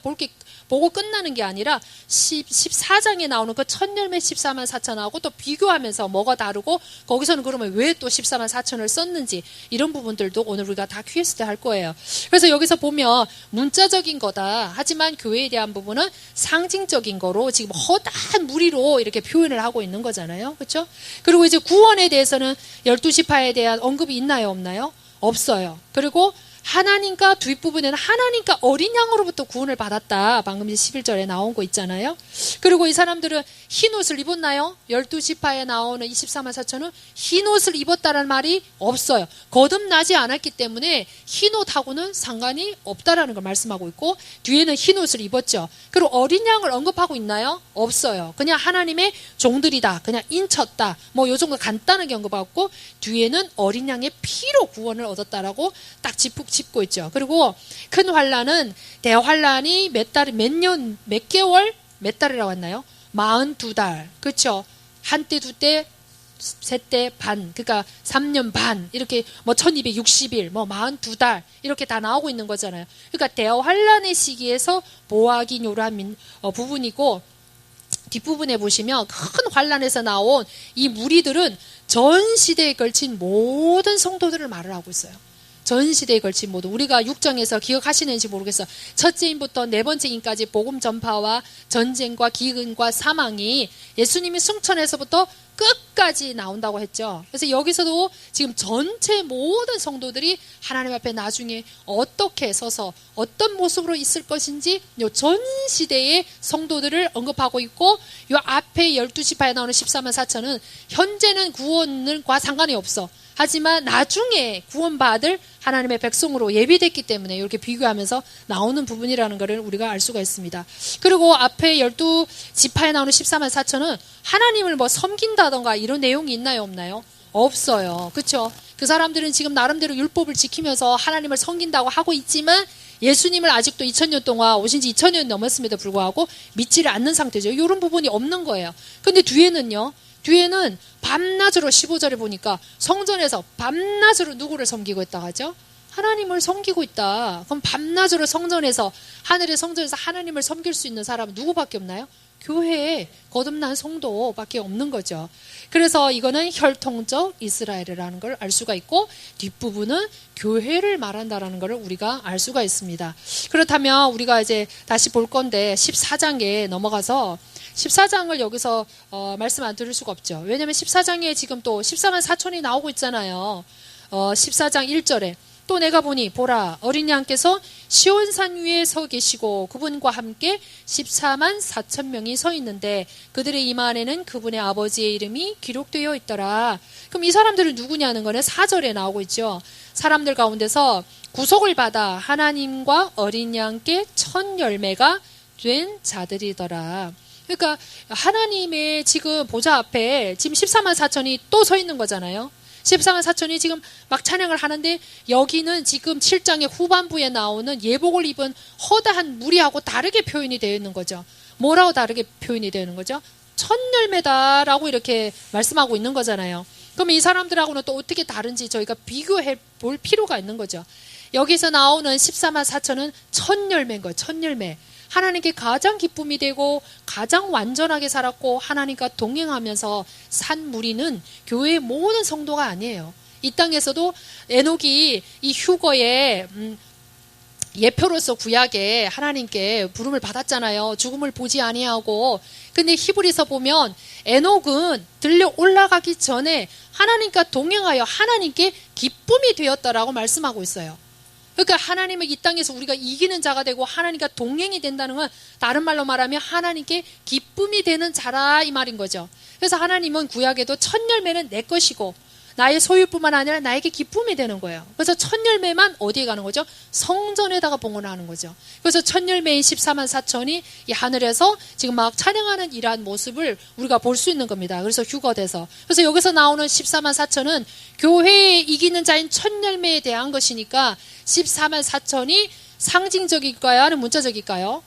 보고 끝나는 게 아니라 14장에 나오는 그 첫 열매 14만 4천하고 또 비교하면서 뭐가 다르고, 거기서는 그러면 왜 또 14만 4천을 썼는지, 이런 부분들도 오늘 우리가 다 퀴즈 때 할 거예요. 그래서 여기서 보면 문자적인 거다 하지만 교회에 대한 부분은 상징적인 거로 지금 허다한 무리로 이렇게 표현을 하고 있는 거잖아요. 그렇죠? 그리고 이제 구원에 대해서는 12지파에 대한 언급이 있나요, 없나요? 없어요. 그리고 하나님과, 뒷부분에는 하나님과 어린 양으로부터 구원을 받았다. 방금 이제 11절에 나온 거 있잖아요. 그리고 이 사람들은 흰 옷을 입었나요? 12지파에 나오는 24만 4천은 흰 옷을 입었다는 말이 없어요. 거듭나지 않았기 때문에 흰 옷하고는 상관이 없다라는 걸 말씀하고 있고, 뒤에는 흰 옷을 입었죠. 그리고 어린 양을 언급하고 있나요? 없어요. 그냥 하나님의 종들이다, 그냥 인쳤다, 뭐 요 정도 간단하게 언급하고, 뒤에는 어린 양의 피로 구원을 얻었다라고 딱 짚고 있죠. 그리고 큰 환란은, 대환란이 몇 개월, 몇 달이라고 했나요? 42달. 그렇죠? 한때, 두때, 셋때 반, 그러니까 3년 반, 이렇게 뭐 1260일, 뭐 42달, 이렇게 다 나오고 있는 거잖아요. 그러니까 대환란의 시기에서 보호하기 요란 부분이고, 뒷부분에 보시면 큰 환란에서 나온 이 무리들은 전 시대에 걸친 모든 성도들을 말을 하고 있어요. 전 시대에 걸친 모두, 우리가 6장에서 기억하시는지 모르겠어요. 첫째 인부터 네 번째 인까지 복음 전파와 전쟁과 기근과 사망이 예수님이 승천에서부터 끝까지 나온다고 했죠. 그래서 여기서도 지금 전체 모든 성도들이 하나님 앞에 나중에 어떻게 서서 어떤 모습으로 있을 것인지 요 전 시대의 성도들을 언급하고 있고, 요 앞에 12지파에 나오는 14만 4천은 현재는 구원과 상관이 없어. 하지만 나중에 구원받을 하나님의 백성으로 예비됐기 때문에 이렇게 비교하면서 나오는 부분이라는 것을 우리가 알 수가 있습니다. 그리고 앞에 12지파에 나오는 14만 4천은 하나님을 뭐 섬긴다던가 이런 내용이 있나요, 없나요? 없어요. 그렇죠? 그 사람들은 지금 나름대로 율법을 지키면서 하나님을 섬긴다고 하고 있지만 예수님을 아직도 2000년 동안 오신 지 2000년 넘었음에도 불구하고 믿지를 않는 상태죠. 이런 부분이 없는 거예요. 근데 뒤에는요, 뒤에는 밤낮으로 15절에 보니까 성전에서 밤낮으로 누구를 섬기고 있다 하죠? 하나님을 섬기고 있다. 그럼 밤낮으로 성전에서, 하늘의 성전에서 하나님을 섬길 수 있는 사람은 누구밖에 없나요? 교회에 거듭난 성도밖에 없는 거죠. 그래서 이거는 혈통적 이스라엘이라는 걸 알 수가 있고, 뒷부분은 교회를 말한다라는 걸 우리가 알 수가 있습니다. 그렇다면 우리가 이제 다시 볼 건데 14장에 넘어가서 14장을 여기서 말씀 안 드릴 수가 없죠. 왜냐하면 14장에 지금 또 14만 4천이 나오고 있잖아요. 14장 1절에 또 내가 보니 보라 어린 양께서 시온산 위에 서 계시고 그분과 함께 14만 4천 명이 서 있는데 그들의 이마 안에는 그분의 아버지의 이름이 기록되어 있더라. 그럼 이 사람들은 누구냐는 거는 4절에 나오고 있죠. 사람들 가운데서 구속을 받아 하나님과 어린 양께 첫 열매가 된 자들이더라. 그러니까 하나님의 지금 보좌 앞에 지금 14만 4천이 또 서 있는 거잖아요. 14만 4천이 지금 막 찬양을 하는데, 여기는 지금 7장의 후반부에 나오는 예복을 입은 허다한 무리하고 다르게 표현이 되어 있는 거죠. 뭐라고 다르게 표현이 되는 거죠? 첫 열매다라고 이렇게 말씀하고 있는 거잖아요. 그럼 이 사람들하고는 또 어떻게 다른지 저희가 비교해 볼 필요가 있는 거죠. 여기서 나오는 14만 4천은 첫 열매인 거예요. 첫 열매. 하나님께 가장 기쁨이 되고 가장 완전하게 살았고 하나님과 동행하면서 산 무리는 교회의 모든 성도가 아니에요. 이 땅에서도 에녹이 이 휴거에 예표로서 구약에 하나님께 부름을 받았잖아요. 죽음을 보지 아니하고. 근데 히브리서 보면 에녹은 들려 올라가기 전에 하나님과 동행하여 하나님께 기쁨이 되었다라고 말씀하고 있어요. 그러니까 하나님을 이 땅에서 우리가 이기는 자가 되고 하나님과 동행이 된다는 건 다른 말로 말하면 하나님께 기쁨이 되는 자라 이 말인 거죠. 그래서 하나님은 구약에도 첫 열매는 내 것이고 나의 소유뿐만 아니라 나에게 기쁨이 되는 거예요. 그래서 첫 열매만 어디에 가는 거죠? 성전에다가 봉헌하는 거죠. 그래서 첫 열매인 14만 4천이 이 하늘에서 지금 막 찬양하는 이러한 모습을 우리가 볼 수 있는 겁니다. 그래서 휴거돼서. 그래서 여기서 나오는 14만 4천은 교회에 이기는 자인 첫 열매에 대한 것이니까 14만 4천이 상징적일까요? 아니면 문자적일까요?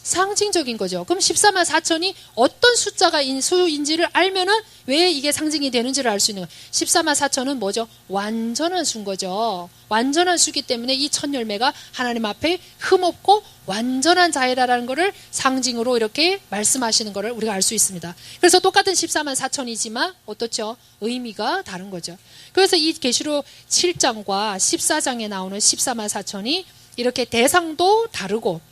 상징적인 거죠. 그럼 14만 4천이 어떤 숫자가 수인지를 알면은 왜 이게 상징이 되는지를 알 수 있는 거예요. 14만 4천은 뭐죠? 완전한 수인 거죠. 완전한 수기 때문에 이 첫 열매가 하나님 앞에 흠없고 완전한 자이라는 것을 상징으로 이렇게 말씀하시는 것을 우리가 알 수 있습니다. 그래서 똑같은 14만 4천이지만 어떻죠? 의미가 다른 거죠. 그래서 이 계시록 7장과 14장에 나오는 14만 4천이 이렇게 대상도 다르고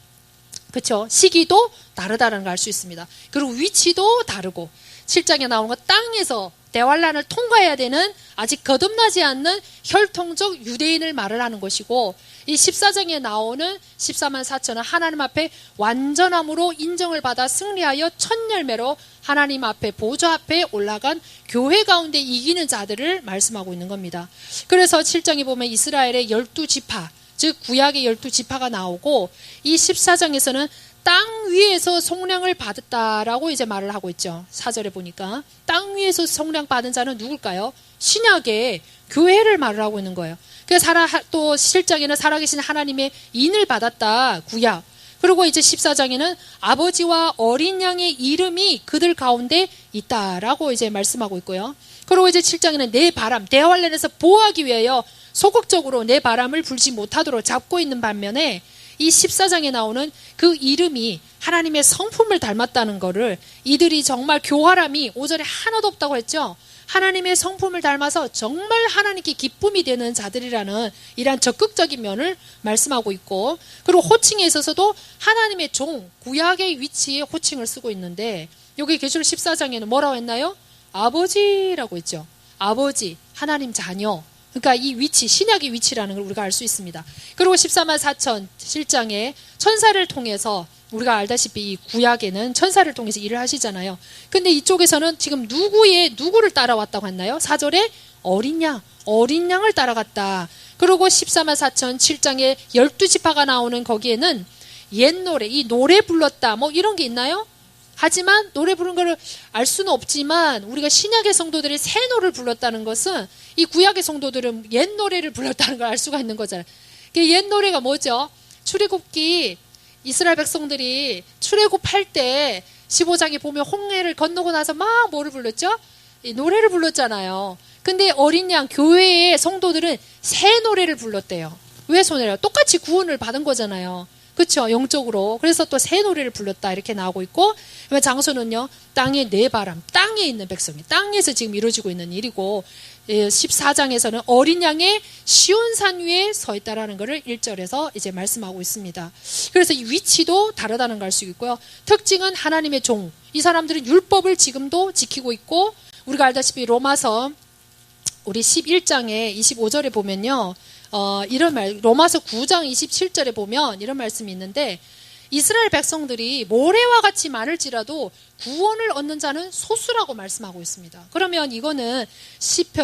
그렇죠? 시기도 다르다는 걸 알 수 있습니다. 그리고 위치도 다르고 7장에 나오는 건 땅에서 대환란을 통과해야 되는 아직 거듭나지 않는 혈통적 유대인을 말을 하는 것이고 이 14장에 나오는 14만 4천은 하나님 앞에 완전함으로 인정을 받아 승리하여 첫 열매로 하나님 앞에 보좌 앞에 올라간 교회 가운데 이기는 자들을 말씀하고 있는 겁니다. 그래서 7장에 보면 이스라엘의 12지파 즉 구약의 12지파가 나오고 이 14장에서는 땅 위에서 속량을 받았다라고 이제 말을 하고 있죠. 4절에 보니까 땅 위에서 속량 받은 자는 누굴까요? 신약의 교회를 말을 하고 있는 거예요. 그래서 또 7장에는 살아계신 하나님의 인을 받았다. 구약. 그리고 이제 14장에는 아버지와 어린 양의 이름이 그들 가운데 있다라고 이제 말씀하고 있고요. 그리고 이제 7장에는 내 바람 대환란에서 보호하기 위하여 소극적으로 내 바람을 불지 못하도록 잡고 있는 반면에 이 14장에 나오는 그 이름이 하나님의 성품을 닮았다는 거를 이들이 정말 교활함이 5절에 하나도 없다고 했죠. 하나님의 성품을 닮아서 정말 하나님께 기쁨이 되는 자들이라는 이러한 적극적인 면을 말씀하고 있고 그리고 호칭에 있어서도 하나님의 종, 구약의 위치에 호칭을 쓰고 있는데 여기 계시록 14장에는 뭐라고 했나요? 아버지라고 했죠. 아버지, 하나님 자녀. 그러니까 이 위치, 신약의 위치라는 걸 우리가 알 수 있습니다. 그리고 14만 4천 7장에 천사를 통해서 우리가 알다시피 이 구약에는 천사를 통해서 일을 하시잖아요. 근데 이쪽에서는 지금 누구를 따라왔다고 했나요? 4절에 어린 양을 따라갔다. 그리고 14만 4천 7장에 12지파가 나오는 거기에는 옛 노래, 이 노래 불렀다 뭐 이런 게 있나요? 하지만 노래 부른 거를 알 수는 없지만 우리가 신약의 성도들이 새 노래를 불렀다는 것은 이 구약의 성도들은 옛 노래를 불렀다는 걸 알 수가 있는 거잖아요. 옛 노래가 뭐죠? 출애굽기 이스라엘 백성들이 출애굽할 때 15장에 보면 홍해를 건너고 나서 막 뭐를 불렀죠? 이 노래를 불렀잖아요. 근데 어린 양 교회의 성도들은 새 노래를 불렀대요. 왜 새 노래요? 똑같이 구원을 받은 거잖아요. 그렇죠? 영적으로. 그래서 또 새 노래를 불렀다 이렇게 나오고 있고 장소는요. 땅의 네 바람, 땅에 있는 백성이 땅에서 지금 이루어지고 있는 일이고 14장에서는 어린 양의 시온산 위에 서 있다라는 것을 1절에서 이제 말씀하고 있습니다. 그래서 이 위치도 다르다는 걸 알 수 있고요. 특징은 하나님의 종. 이 사람들은 율법을 지금도 지키고 있고 우리가 알다시피 로마서 우리 11장에 25절에 보면요. 이런 말, 로마서 9장 27절에 보면 이런 말씀이 있는데 이스라엘 백성들이 모래와 같이 많을지라도 구원을 얻는 자는 소수라고 말씀하고 있습니다. 그러면 이거는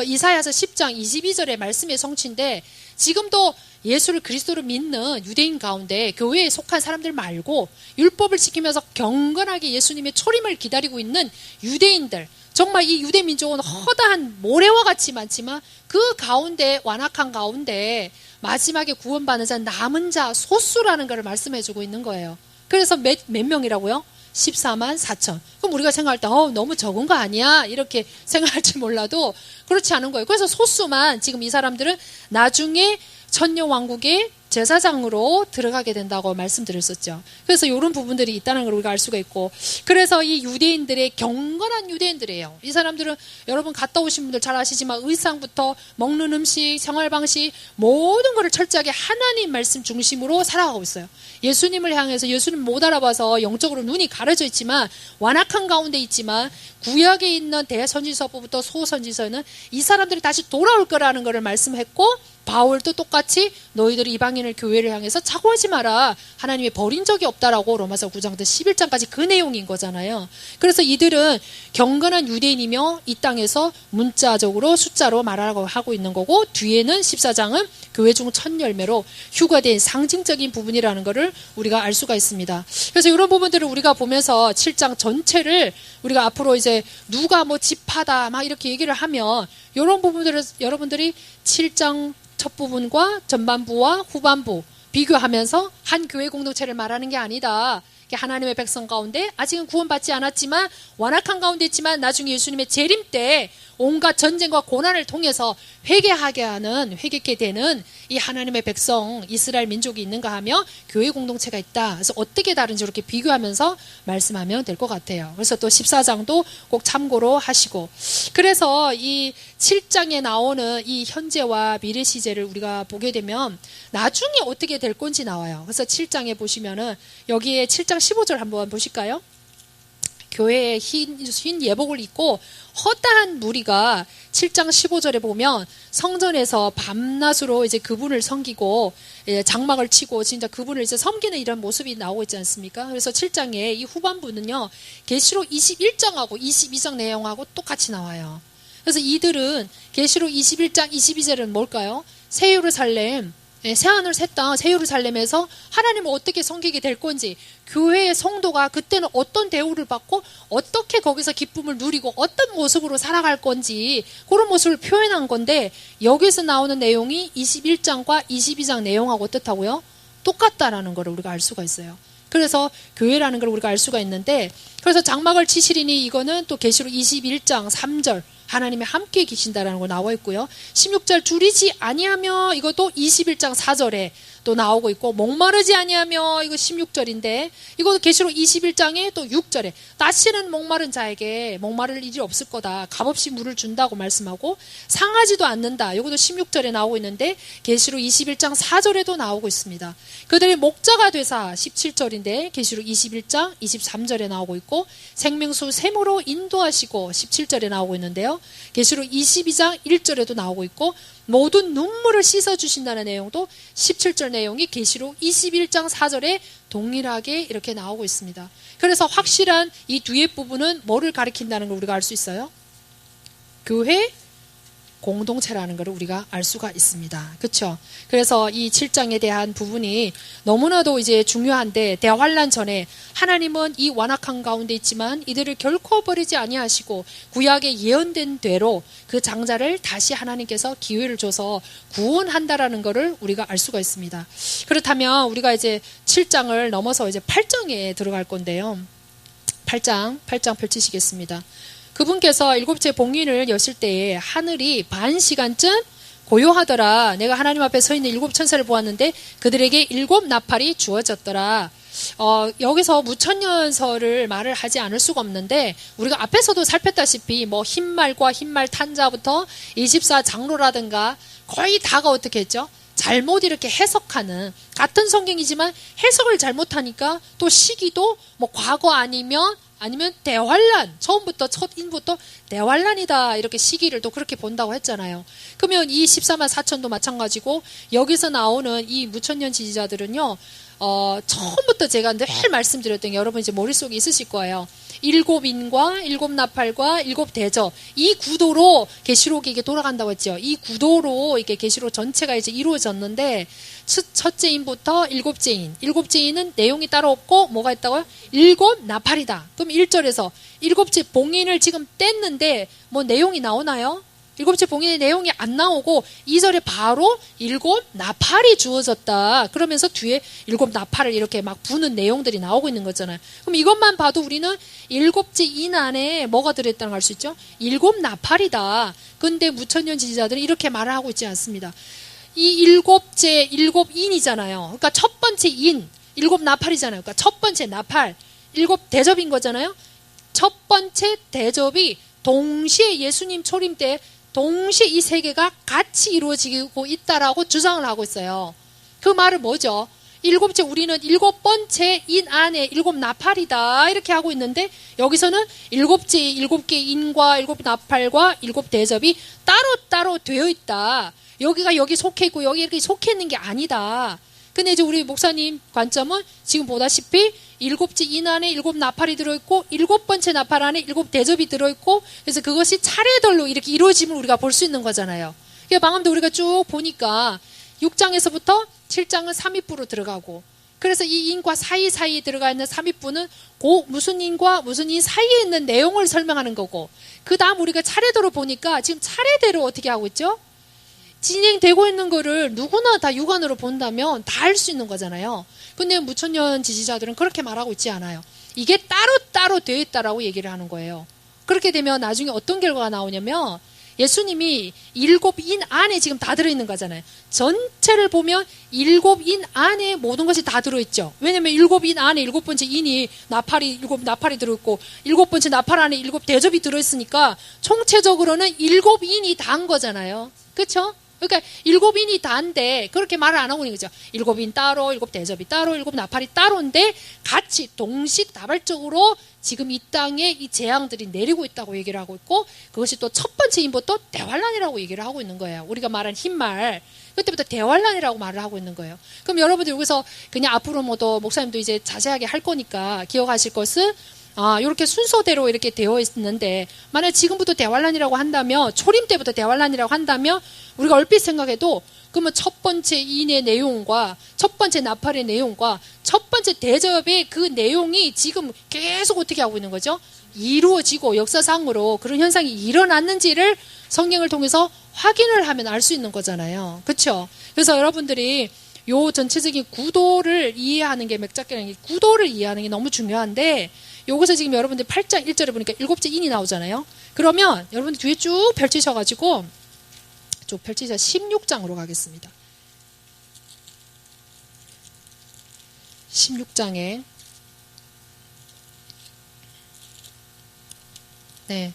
이사야서 10장 22절의 말씀의 성취인데 지금도 예수를 그리스도로 믿는 유대인 가운데 교회에 속한 사람들 말고 율법을 지키면서 경건하게 예수님의 초림을 기다리고 있는 유대인들 정말 이 유대 민족은 허다한 모래와 같이 많지만 그 가운데 완악한 가운데 마지막에 구원받는 자 남은 자 소수라는 것을 말씀해주고 있는 거예요. 그래서 몇 명이라고요? 14만 4천. 그럼 우리가 생각할 때 너무 적은 거 아니야? 이렇게 생각할지 몰라도 그렇지 않은 거예요. 그래서 소수만 지금 이 사람들은 나중에 천년왕국의 제사장으로 들어가게 된다고 말씀드렸었죠. 그래서 이런 부분들이 있다는 걸 우리가 알 수가 있고, 그래서 이 유대인들의 경건한 유대인들이에요. 이 사람들은 여러분 갔다 오신 분들 잘 아시지만 의상부터 먹는 음식, 생활 방식 모든 것을 철저하게 하나님 말씀 중심으로 살아가고 있어요. 예수님을 향해서 예수님 못 알아봐서 영적으로 눈이 가려져 있지만 완악한 가운데 있지만 구약에 있는 대선지서부터 소선지서는 이 사람들이 다시 돌아올 거라는 것을 말씀했고, 바울도 똑같이 너희들이 이방인을 교회를 향해서 착오하지 마라. 하나님이 버린 적이 없다라고 로마서 9장부터 11장까지 그 내용인 거잖아요. 그래서 이들은 경건한 유대인이며 이 땅에서 문자적으로 숫자로 말하고 하고 있는 거고, 뒤에는 14장은 교회 중 첫 열매로 휴가된 상징적인 부분이라는 것을 우리가 알 수가 있습니다. 그래서 이런 부분들을 우리가 보면서 7장 전체를 우리가 앞으로 이제 누가 뭐 집하다 막 이렇게 얘기를 하면 이런 부분들을 여러분들이 7장 첫 부분과 전반부와 후반부 비교하면서 한 교회 공동체를 말하는 게 아니다. 하나님의 백성 가운데 아직은 구원받지 않았지만 완악한 가운데 있지만 나중에 예수님의 재림 때 온갖 전쟁과 고난을 통해서 회개하게 하는, 회개케 되는 이 하나님의 백성 이스라엘 민족이 있는가 하며 교회 공동체가 있다. 그래서 어떻게 다른지 이렇게 비교하면서 말씀하면 될 것 같아요. 그래서 또 14장도 꼭 참고로 하시고, 그래서 이 7장에 나오는 이 현재와 미래 시제를 우리가 보게 되면 나중에 어떻게 될 건지 나와요. 그래서 7장에 보시면은 여기에 7장 15절 한번 보실까요? 교회에 흰 예복을 입고 허다한 무리가 7장 15절에 보면 성전에서 밤낮으로 이제 그분을 섬기고 장막을 치고 진짜 그분을 이제 섬기는 이런 모습이 나오고 있지 않습니까? 그래서 7장의 이 후반부는요, 계시록 21장하고 22장 내용하고 똑같이 나와요. 그래서 이들은 계시록 21장 22절은 뭘까요? 새 예루살렘, 새하늘 새 땅, 새 예루살렘에서 하나님을 어떻게 섬기게 될 건지, 교회의 성도가 그때는 어떤 대우를 받고 어떻게 거기서 기쁨을 누리고 어떤 모습으로 살아갈 건지 그런 모습을 표현한 건데, 여기서 나오는 내용이 21장과 22장 내용하고 어떻다고요? 똑같다라는 걸 우리가 알 수가 있어요. 그래서 교회라는 걸 우리가 알 수가 있는데, 그래서 장막을 치시리니 이거는 또 계시록 21장 3절 하나님이 함께 계신다라는 거 나와 있고요. 16절 줄이지 아니하며 이것도 21장 4절에 또 나오고 있고, 목마르지 아니하며 이거 16절인데 이것도 계시록 21장에 또 6절에 다시는 목마른 자에게 목마를 일이 없을 거다. 값없이 물을 준다고 말씀하고, 상하지도 않는다. 이것도 16절에 나오고 있는데 계시록 21장 4절에도 나오고 있습니다. 그들이 목자가 되사 17절인데 계시록 21장 23절에 나오고 있고, 생명수 샘으로 인도하시고 17절에 나오고 있는데요. 계시록 22장 1절에도 나오고 있고, 모든 눈물을 씻어주신다는 내용도 17절 내용이 계시록 21장 4절에 동일하게 이렇게 나오고 있습니다. 그래서 확실한 이 뒤에 부분은 뭐를 가리킨다는 걸 우리가 알 수 있어요? 교회 공동체라는 걸 우리가 알 수가 있습니다. 그렇죠? 그래서 이 7장에 대한 부분이 너무나도 이제 중요한데, 대환란 전에 하나님은 이 완악한 가운데 있지만 이들을 결코 버리지 아니하시고 구약에 예언된 대로 그 장자를 다시 하나님께서 기회를 줘서 구원한다라는 것을 우리가 알 수가 있습니다. 그렇다면 우리가 이제 7장을 넘어서 이제 8장에 들어갈 건데요. 8장 펼치시겠습니다. 그분께서 일곱째 봉인을 여실 때에 하늘이 반 시간쯤 고요하더라. 내가 하나님 앞에 서 있는 일곱 천사를 보았는데 그들에게 일곱 나팔이 주어졌더라. 여기서 무천년설을 말을 하지 않을 수가 없는데, 우리가 앞에서도 살폈다시피 뭐 흰말과 흰말 탄자부터 24장로라든가 거의 다가 어떻게 했죠? 잘못 이렇게 해석하는, 같은 성경이지만 해석을 잘못하니까 또 시기도 뭐 과거 아니면 대환란, 처음부터 첫 인부터 대환란이다 이렇게 시기를 또 그렇게 본다고 했잖아요. 그러면 이 14만 4천도 마찬가지고, 여기서 나오는 이 무천년 지지자들은요, 처음부터 제가 늘 말씀드렸던 게 여러분 이제 머릿속에 있으실 거예요. 일곱 인과 일곱 나팔과 일곱 대접, 이 구도로 계시록이 이게 돌아간다고 했죠. 이 구도로 이게 계시록 전체가 이제 이루어졌는데, 첫째 인부터 일곱째 인, 일곱째 인은 내용이 따로 없고 뭐가 있다고요? 일곱 나팔이다. 그럼 1절에서 일곱째 봉인을 지금 뗐는데 뭐 내용이 나오나요? 일곱째 봉인의 내용이 안 나오고 2절에 바로 일곱 나팔이 주어졌다. 그러면서 뒤에 일곱 나팔을 이렇게 막 부는 내용들이 나오고 있는 거잖아요. 그럼 이것만 봐도 우리는 일곱째 인 안에 뭐가 들어있다는 걸 알 수 있죠? 일곱 나팔이다. 근데 무천년 지지자들은 이렇게 말을 하고 있지 않습니다. 이 일곱째, 일곱인이잖아요. 그러니까 첫 번째 인, 일곱 나팔이잖아요. 그러니까 첫 번째 나팔, 일곱 대접인 거잖아요. 첫 번째 대접이 동시에 예수님 초림 때 동시에 이 세 개가 같이 이루어지고 있다라고 주장을 하고 있어요. 그 말은 뭐죠? 일곱째 우리는 일곱 번째 인 안에 일곱 나팔이다 이렇게 하고 있는데 여기서는 일곱째 일곱 개 인과 일곱 나팔과 일곱 대접이 따로따로 되어 있다. 여기가 여기 속해 있고 여기 이렇게 속해 있는 게 아니다. 근데 이제 우리 목사님 관점은 지금 보다시피 일곱째 인 안에 일곱 나팔이 들어있고 일곱 번째 나팔 안에 일곱 대접이 들어있고 그래서 그것이 차례들로 이렇게 이루어짐을 우리가 볼 수 있는 거잖아요. 그러니까 방금도 우리가 쭉 보니까 6장에서부터 7장은 삼위부로 들어가고 그래서 이 인과 사이사이에 들어가 있는 삼위부는 무슨 인과 무슨 인 사이에 있는 내용을 설명하는 거고 그 다음 우리가 차례대로 보니까 지금 차례대로 어떻게 하고 있죠? 진행되고 있는 거를 누구나 다 육안으로 본다면 다 알 수 있는 거잖아요. 근데 무천년 지지자들은 그렇게 말하고 있지 않아요. 이게 따로따로 되어 있다라고 얘기를 하는 거예요. 그렇게 되면 나중에 어떤 결과가 나오냐면 예수님이 일곱 인 안에 지금 다 들어있는 거잖아요. 전체를 보면 일곱 인 안에 모든 것이 다 들어있죠. 왜냐면 일곱 인 안에 일곱 번째 인이 일곱 나팔이 들어있고 일곱 번째 나팔 안에 일곱 대접이 들어있으니까 총체적으로는 일곱 인이 다인 거잖아요. 그렇죠? 그러니까 일곱 인이 다인데 그렇게 말을 안 하고 있는 거죠. 일곱 인 따로, 일곱 대접이 따로, 일곱 나팔이 따로인데 같이 동시다발적으로 지금 이 땅에 이 재앙들이 내리고 있다고 얘기를 하고 있고 그것이 또 첫 번째 인부터 대환란이라고 얘기를 하고 있는 거예요. 우리가 말한 흰말 그때부터 대환란이라고 말을 하고 있는 거예요. 그럼 여러분들 여기서 그냥 앞으로 뭐도 목사님도 이제 자세하게 할 거니까 기억하실 것은 이렇게 순서대로 이렇게 되어 있는데 만약 지금부터 대환란이라고 한다면 초림 때부터 대환란이라고 한다면 우리가 얼핏 생각해도 그러면 첫 번째 인의 내용과 첫 번째 나팔의 내용과 첫 번째 대접의 그 내용이 지금 계속 어떻게 하고 있는 거죠? 이루어지고 역사상으로 그런 현상이 일어났는지를 성경을 통해서 확인을 하면 알 수 있는 거잖아요. 그렇죠? 그래서 여러분들이 요 전체적인 구도를 이해하는 게 맥작기라는 구도를 이해하는 게 너무 중요한데 여기서 지금 여러분들 8장 1절에 보니까 일곱째 인이 나오잖아요. 그러면 여러분들 뒤에 쭉 펼치셔가지고 쭉 펼치셔 16장으로 가겠습니다. 16장에 네.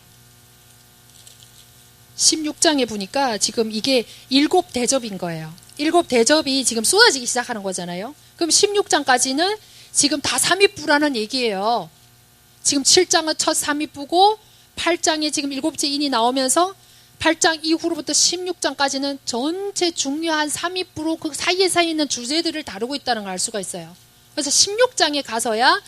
16장에 보니까 지금 이게 일곱 대접인 거예요. 일곱 대접이 지금 쏟아지기 시작하는 거잖아요. 그럼 16장까지는 지금 다 삼위부라는 얘기예요. 지금 7장은 첫 삼위부고 8장에 지금 일곱째 인이 나오면서 8장 이후로부터 16장까지는 전체 중요한 삼위부로 그 사이에 있는 주제들을 다루고 있다는 걸 알 수가 있어요. 그래서 16장에 가서야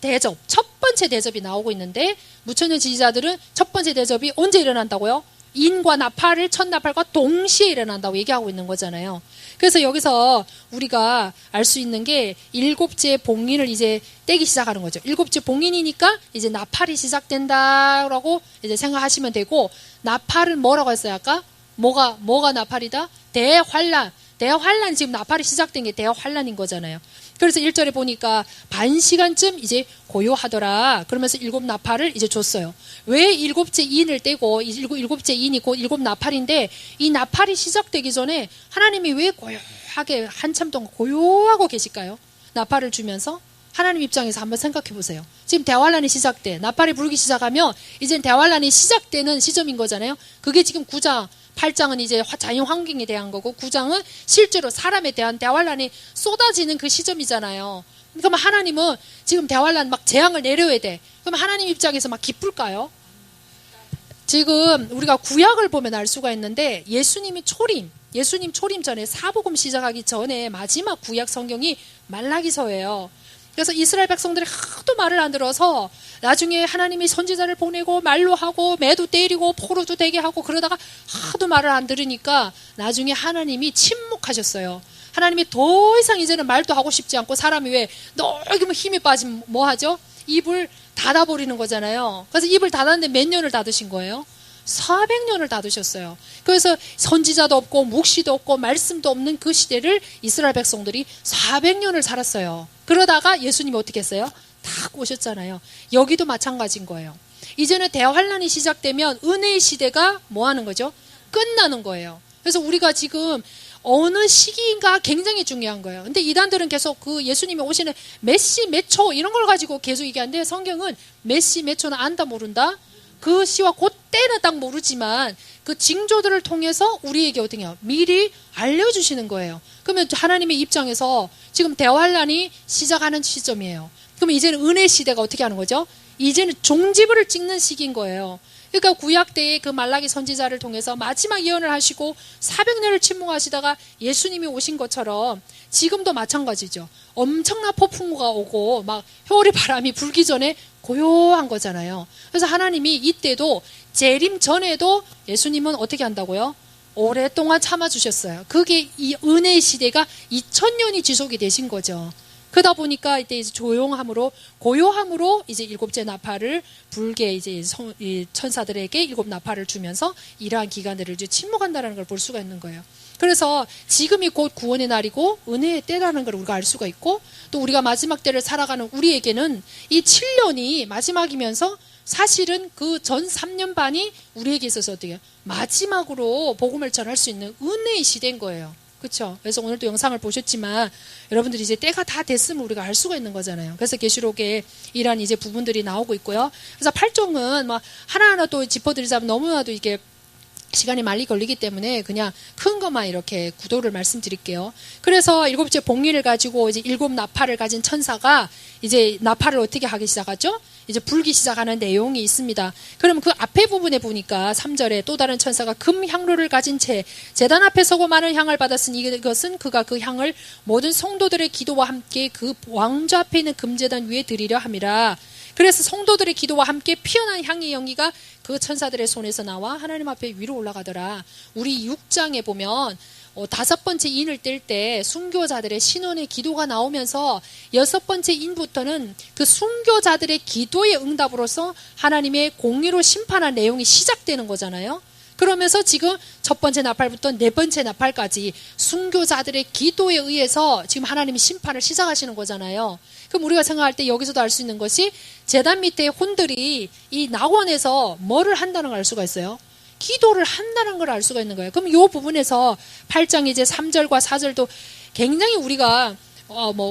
대접, 첫 번째 대접이 나오고 있는데 무천년 지지자들은 첫 번째 대접이 언제 일어난다고요? 인과 나팔을 첫 나팔과 동시에 일어난다고 얘기하고 있는 거잖아요. 그래서 여기서 우리가 알 수 있는 게 일곱째 봉인을 이제 떼기 시작하는 거죠. 일곱째 봉인이니까 이제 나팔이 시작된다라고 이제 생각하시면 되고 나팔은 뭐라고 했어요 아까? 뭐가 나팔이다? 대환란. 대환란 지금 나팔이 시작된 게 대환란인 거잖아요. 그래서 1절에 보니까 반 시간쯤 이제 고요하더라. 그러면서 일곱 나팔을 이제 줬어요. 왜 일곱째 인을 떼고 일곱째 인이 곧 일곱 나팔인데 이 나팔이 시작되기 전에 하나님이 왜 고요하게 한참 동안 고요하고 계실까요? 나팔을 주면서 하나님 입장에서 한번 생각해 보세요. 지금 대환란이 시작돼. 나팔이 불기 시작하면 이젠 대환란이 시작되는 시점인 거잖아요. 그게 지금 9장 8장은 이제 자연 환경에 대한 거고 9장은 실제로 사람에 대한 대환란이 쏟아지는 그 시점이잖아요. 그럼 하나님은 지금 대환란 막 재앙을 내려야 돼. 그럼 하나님 입장에서 막 기쁠까요? 지금 우리가 구약을 보면 알 수가 있는데 예수님 초림 전에 사복음 시작하기 전에 마지막 구약 성경이 말라기서예요. 그래서 이스라엘 백성들이 하도 말을 안 들어서 나중에 하나님이 선지자를 보내고 말로 하고 매도 때리고 포로도 되게 하고 그러다가 하도 말을 안 들으니까 나중에 하나님이 침묵하셨어요. 하나님이 더 이상 이제는 말도 하고 싶지 않고 사람이 왜 너무 힘이 빠지면 뭐 하죠? 입을 닫아버리는 거잖아요. 그래서 입을 닫았는데 몇 년을 닫으신 거예요? 400년을 닫으셨어요. 그래서 선지자도 없고 묵시도 없고 말씀도 없는 그 시대를 이스라엘 백성들이 400년을 살았어요. 그러다가 예수님이 어떻게 했어요? 딱 오셨잖아요. 여기도 마찬가지인 거예요. 이제는 대환란이 시작되면 은혜의 시대가 뭐 하는 거죠? 끝나는 거예요. 그래서 우리가 지금 어느 시기인가 굉장히 중요한 거예요. 근데 이단들은 계속 그 예수님이 오시는 몇 시, 몇 초 이런 걸 가지고 계속 얘기하는데 성경은 몇 시, 몇 초는 안다 모른다. 그 시와 그때는 딱 모르지만 그 징조들을 통해서 우리에게 어떻게 해요? 미리 알려주시는 거예요. 그러면 하나님의 입장에서 지금 대환란이 시작하는 시점이에요. 그러면 이제는 은혜 시대가 어떻게 하는 거죠? 이제는 종지부를 찍는 시기인 거예요. 그러니까 구약 때에 그 말라기 선지자를 통해서 마지막 예언을 하시고 400년을 침묵하시다가 예수님이 오신 것처럼 지금도 마찬가지죠. 엄청난 폭풍우가 오고 막 효리 바람이 불기 전에 고요한 거잖아요. 그래서 하나님이 이때도 재림 전에도 예수님은 어떻게 한다고요? 오랫동안 참아주셨어요. 그게 이 은혜의 시대가 2000년이 지속이 되신 거죠. 그러다 보니까 이때 이제 조용함으로, 고요함으로 이제 일곱째 나팔을 불게 이제 이 천사들에게 일곱 나팔을 주면서 이러한 기간들을 이제 침묵한다는 걸 볼 수가 있는 거예요. 그래서 지금이 곧 구원의 날이고 은혜의 때라는 걸 우리가 알 수가 있고 또 우리가 마지막 때를 살아가는 우리에게는 이 7년이 마지막이면서 사실은 그 전 3년 반이 우리에게 있어서 어떻게 마지막으로 복음을 전할 수 있는 은혜의 시대인 거예요. 그렇죠? 그래서 오늘도 영상을 보셨지만 여러분들이 이제 때가 다 됐으면 우리가 알 수가 있는 거잖아요. 그래서 계시록에 이런 이제 부분들이 나오고 있고요. 그래서 8종은 막 하나하나 또 짚어드리자면 너무나도 이게 시간이 많이 걸리기 때문에 그냥 큰 것만 이렇게 구도를 말씀드릴게요. 그래서 일곱째 복리를 가지고 이제 일곱 나팔을 가진 천사가 이제 나팔을 어떻게 하기 시작하죠? 이제 불기 시작하는 내용이 있습니다. 그럼 그 앞에 부분에 보니까 3절에 또 다른 천사가 금 향로를 가진 채 제단 앞에 서고 많은 향을 받았으니 이것은 그가 그 향을 모든 성도들의 기도와 함께 그 왕좌 앞에 있는 금제단 위에 드리려 함이라. 그래서 성도들의 기도와 함께 피어난 향의 연기가 그 천사들의 손에서 나와 하나님 앞에 위로 올라가더라. 우리 6장에 보면 5번째 인을 뗄 때 순교자들의 신원의 기도가 나오면서 6번째 인부터는 그 순교자들의 기도의 응답으로서 하나님의 공의로 심판한 내용이 시작되는 거잖아요. 그러면서 지금 첫 번째 나팔부터 네 번째 나팔까지 순교자들의 기도에 의해서 지금 하나님이 심판을 시작하시는 거잖아요. 그럼 우리가 생각할 때 여기서도 알 수 있는 것이 제단 밑에 혼들이 이 낙원에서 뭐를 한다는 걸 알 수가 있어요. 기도를 한다는 걸 알 수가 있는 거예요. 그럼 이 부분에서 8장 이제 3절과 4절도 굉장히 우리가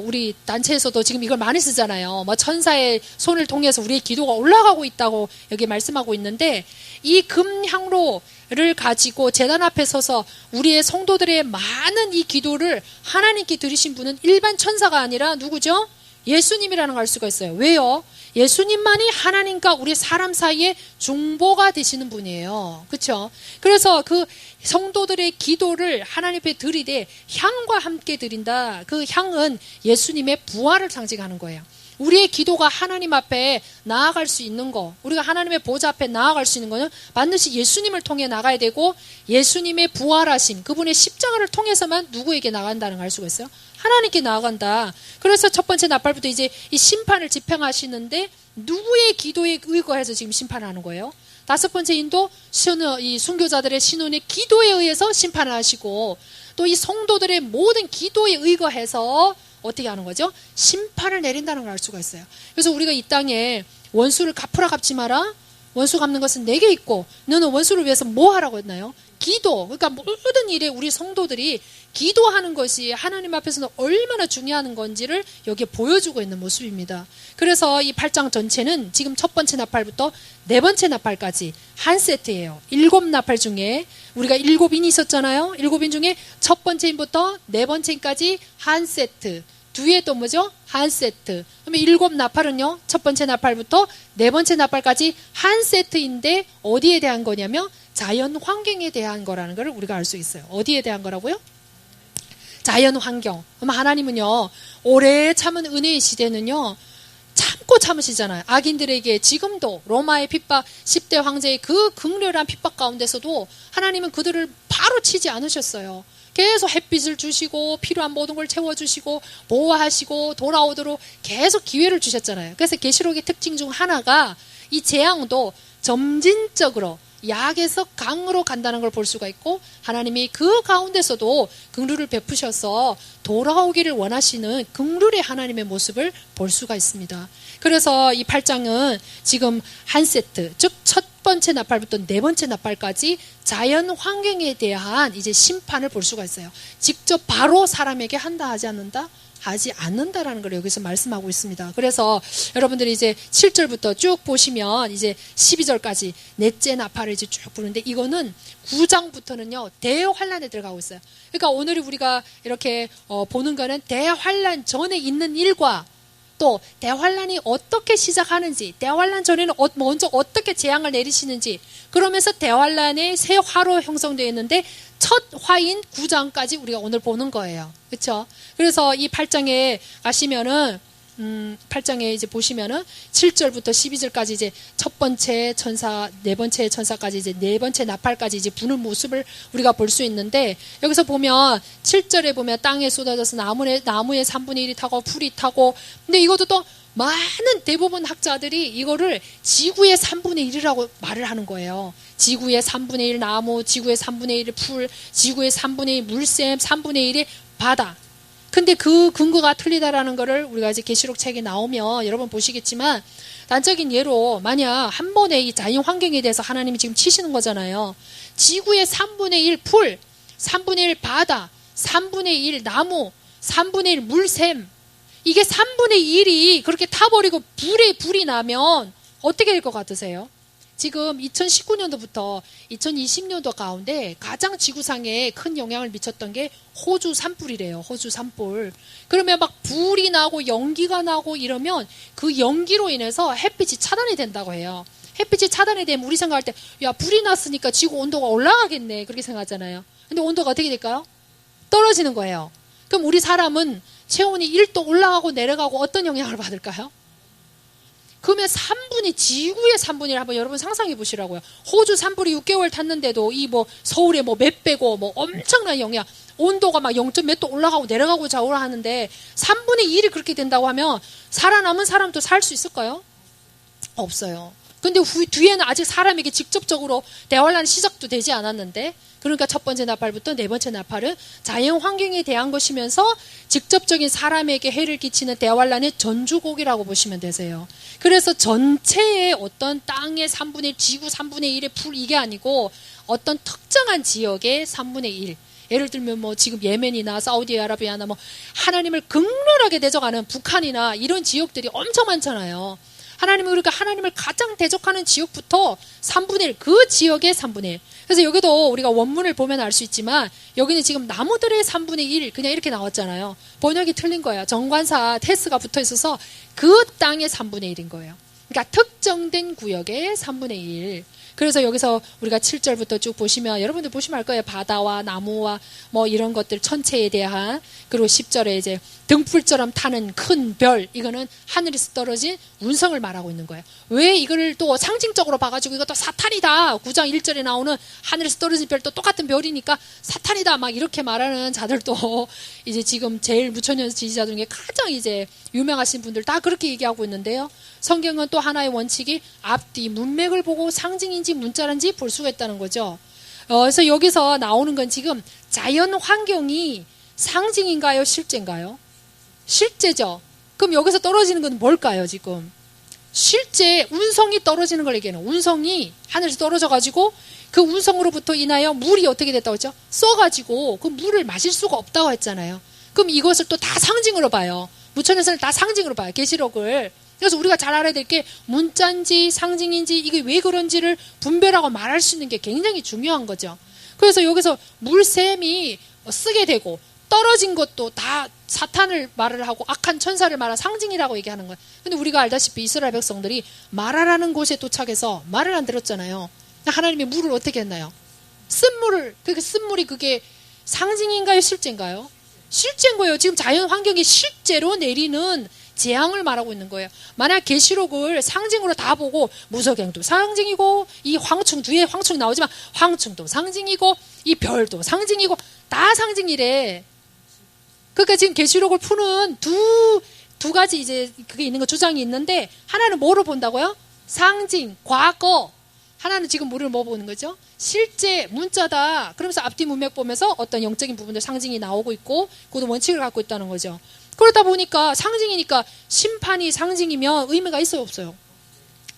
우리 단체에서도 지금 이걸 많이 쓰잖아요. 천사의 손을 통해서 우리의 기도가 올라가고 있다고 여기 말씀하고 있는데 이 금향로를 가지고 제단 앞에 서서 우리의 성도들의 많은 이 기도를 하나님께 드리신 분은 일반 천사가 아니라 누구죠? 예수님이라는 걸 알 수가 있어요. 왜요? 예수님만이 하나님과 우리 사람 사이에 중보가 되시는 분이에요. 그렇죠? 그래서 그 성도들의 기도를 하나님 앞에 드리되 향과 함께 드린다. 그 향은 예수님의 부활을 상징하는 거예요. 우리의 기도가 하나님 앞에 나아갈 수 있는 거, 우리가 하나님의 보좌 앞에 나아갈 수 있는 거는 반드시 예수님을 통해 나가야 되고 예수님의 부활하심, 그분의 십자가를 통해서만 누구에게 나간다는 걸 알 수가 있어요. 하나님께 나아간다. 그래서 첫 번째 나팔부터 이제 이 심판을 집행하시는데 누구의 기도에 의거해서 지금 심판을 하는 거예요? 다섯 번째 인도 이 순교자들의 신혼의 기도에 의해서 심판을 하시고 또 이 성도들의 모든 기도에 의거해서 어떻게 하는 거죠? 심판을 내린다는 걸 알 수가 있어요. 그래서 우리가 이 땅에 원수를 갚으라 갚지 마라. 원수 갚는 것은 내게 있고 너는 원수를 위해서 뭐 하라고 했나요? 기도. 그러니까 모든 일에 우리 성도들이 기도하는 것이 하나님 앞에서는 얼마나 중요한 건지를 여기에 보여주고 있는 모습입니다. 그래서 이 8장 전체는 지금 첫 번째 나팔부터 네 번째 나팔까지 한 세트예요. 7나팔 중에 우리가 7인이 있었잖아요. 7인 중에 첫 번째 인부터 네 번째 인까지 한 세트. 뒤에 또 뭐죠? 한 세트. 그러면 7나팔은요. 첫 번째 나팔부터 네 번째 나팔까지 한 세트인데 어디에 대한 거냐면 자연 환경에 대한 거라는 걸 우리가 알 수 있어요. 어디에 대한 거라고요? 자연 환경. 그럼 하나님은요. 오래 참은 은혜의 시대는요. 참고 참으시잖아요. 악인들에게 지금도 로마의 핍박 10대 황제의 그 극렬한 핍박 가운데서도 하나님은 그들을 바로 치지 않으셨어요. 계속 햇빛을 주시고 필요한 모든 걸 채워주시고 보호하시고 돌아오도록 계속 기회를 주셨잖아요. 그래서 계시록의 특징 중 하나가 이 재앙도 점진적으로 약에서 강으로 간다는 걸 볼 수가 있고 하나님이 그 가운데서도 긍휼을 베푸셔서 돌아오기를 원하시는 긍휼의 하나님의 모습을 볼 수가 있습니다. 그래서 이 8장은 지금 한 세트, 즉 첫 번째 나팔부터 네 번째 나팔까지 자연 환경에 대한 이제 심판을 볼 수가 있어요. 직접 바로 사람에게 한다 하지 않는다? 하지 않는다라는 걸 여기서 말씀하고 있습니다. 그래서 여러분들이 이제 7절부터 쭉 보시면 이제 12절까지 넷째 나팔을 이제 쭉 부르는데, 이거는 9장부터는요 대환란에 들어가고 있어요. 그러니까 오늘 우리가 이렇게 보는 거는 대환란 전에 있는 일과 또 대환란이 어떻게 시작하는지, 대환란 전에는 먼저 어떻게 재앙을 내리시는지, 그러면서 대환란의 새 화로 형성되어 있는데 첫 화인 9장까지 우리가 오늘 보는 거예요. 그렇죠? 그래서 이 8장에 가시면은 8장에 이제 보시면은 7절부터 12절까지 이제 첫 번째 천사, 네 번째 천사까지 이제 네 번째 나팔까지 이제 부는 모습을 우리가 볼 수 있는데, 여기서 보면 7절에 보면 땅에 쏟아져서 나무의 3분의 1이 타고 풀이 타고, 근데 이것도 또 많은 대부분 학자들이 이거를 지구의 3분의 1이라고 말을 하는 거예요. 지구의 3분의 1 나무, 지구의 3분의 1 풀, 지구의 3분의 1 물샘, 3분의 1의 바다. 근데 그 근거가 틀리다라는 거를 우리가 이제 계시록 책에 나오면 여러분 보시겠지만, 단적인 예로 만약 한 번에 이 자연 환경에 대해서 하나님이 지금 치시는 거잖아요. 지구의 3분의 1 풀, 3분의 1 바다, 3분의 1 나무, 3분의 1 물샘, 이게 3분의 1이 그렇게 타버리고 불이 나면 어떻게 될 것 같으세요? 지금 2019년도부터 2020년도 가운데 가장 지구상에 큰 영향을 미쳤던 게 호주 산불이래요. 호주 산불. 그러면 막 불이 나고 연기가 나고 이러면 그 연기로 인해서 햇빛이 차단이 된다고 해요. 햇빛이 차단이 되면 우리 생각할 때, 야, 불이 났으니까 지구 온도가 올라가겠네, 그렇게 생각하잖아요. 근데 온도가 어떻게 될까요? 떨어지는 거예요. 그럼 우리 사람은 체온이 1도 올라가고 내려가고 어떤 영향을 받을까요? 그러면 지구의 3분의 1 한번 여러분 상상해 보시라고요. 호주 산불이 6개월 탔는데도 이 서울에 몇 배고 엄청난 영향, 온도가 막 0. 몇 도 올라가고 내려가고 좌우를 하는데 3분의 1이 그렇게 된다고 하면 살아남은 사람도 살 수 있을까요? 없어요. 근데 뒤에는 아직 사람에게 직접적으로 대환란 시작도 되지 않았는데, 그러니까 첫 번째 나팔부터 네 번째 나팔은 자연 환경에 대한 것이면서 직접적인 사람에게 해를 끼치는 대환란의 전주곡이라고 보시면 되세요. 그래서 전체의 어떤 땅의 3분의 1, 지구 3분의 1의 풀, 이게 아니고 어떤 특정한 지역의 3분의 1. 예를 들면 지금 예멘이나 사우디아라비아나 하나님을 극렬하게 대적하는 북한이나 이런 지역들이 엄청 많잖아요. 그러니까 하나님을 가장 대적하는 지역부터 3분의 1, 그 지역의 3분의 1. 그래서 여기도 우리가 원문을 보면 알 수 있지만, 여기는 지금 나무들의 3분의 1, 그냥 이렇게 나왔잖아요. 번역이 틀린 거예요. 정관사 테스가 붙어 있어서 그 땅의 3분의 1인 거예요. 그러니까 특정된 구역의 3분의 1. 그래서 여기서 우리가 7절부터 쭉 보시면 여러분들 보시면 알 거예요. 바다와 나무와 이런 것들 천체에 대한, 그리고 10절에 이제 등불처럼 타는 큰 별, 이거는 하늘에서 떨어진 운성을 말하고 있는 거예요. 왜 이걸 또 상징적으로 봐가지고 이것도 사탄이다, 9장 1절에 나오는 하늘에서 떨어진 별도 똑같은 별이니까 사탄이다 막 이렇게 말하는 자들도 이제 지금 제일 무천년 지지자들 중에 가장 이제 유명하신 분들 다 그렇게 얘기하고 있는데요. 성경은 또 하나의 원칙이 앞뒤 문맥을 보고 상징인지 문자인지 볼 수가 있다는 거죠. 그래서 여기서 나오는 건 지금 자연 환경이 상징인가요, 실제인가요? 실제죠. 그럼 여기서 떨어지는 건 뭘까요, 지금? 실제 운성이 떨어지는 걸 얘기해요. 운성이 하늘에서 떨어져가지고 그 운성으로부터 인하여 물이 어떻게 됐다고 했죠? 써가지고 그 물을 마실 수가 없다고 했잖아요. 그럼 이것을 또 다 상징으로 봐요. 무천에서는 다 상징으로 봐요, 계시록을. 그래서 우리가 잘 알아야 될 게 문자인지 상징인지 이게 왜 그런지를 분별하고 말할 수 있는 게 굉장히 중요한 거죠. 그래서 여기서 물샘이 쓰게 되고 떨어진 것도 다 사탄을 말을 하고 악한 천사를 말한 상징이라고 얘기하는 거예요. 근데 우리가 알다시피 이스라엘 백성들이 마라라는 곳에 도착해서 말을 안 들었잖아요. 하나님이 물을 어떻게 했나요? 쓴물을, 쓴물이 그게 상징인가요, 실제인가요? 실제인 거예요. 지금 자연 환경이 실제로 내리는 재앙을 말하고 있는 거예요. 만약 계시록을 상징으로 다 보고 무서갱도 상징이고, 이 황충, 뒤에 황충 나오지만 황충도 상징이고, 이 별도 상징이고, 다 상징이래. 그러니까 지금 계시록을 푸는 두 가지 이제 그게 있는 거, 주장이 있는데, 하나는 뭐로 본다고요? 상징, 과거. 하나는 지금 우리를 뭐 보는 거죠? 실제 문자다. 그러면서 앞뒤 문맥 보면서 어떤 영적인 부분들 상징이 나오고 있고 그것도 원칙을 갖고 있다는 거죠. 그러다 보니까 상징이니까 심판이 상징이면 의미가 있어요, 없어요?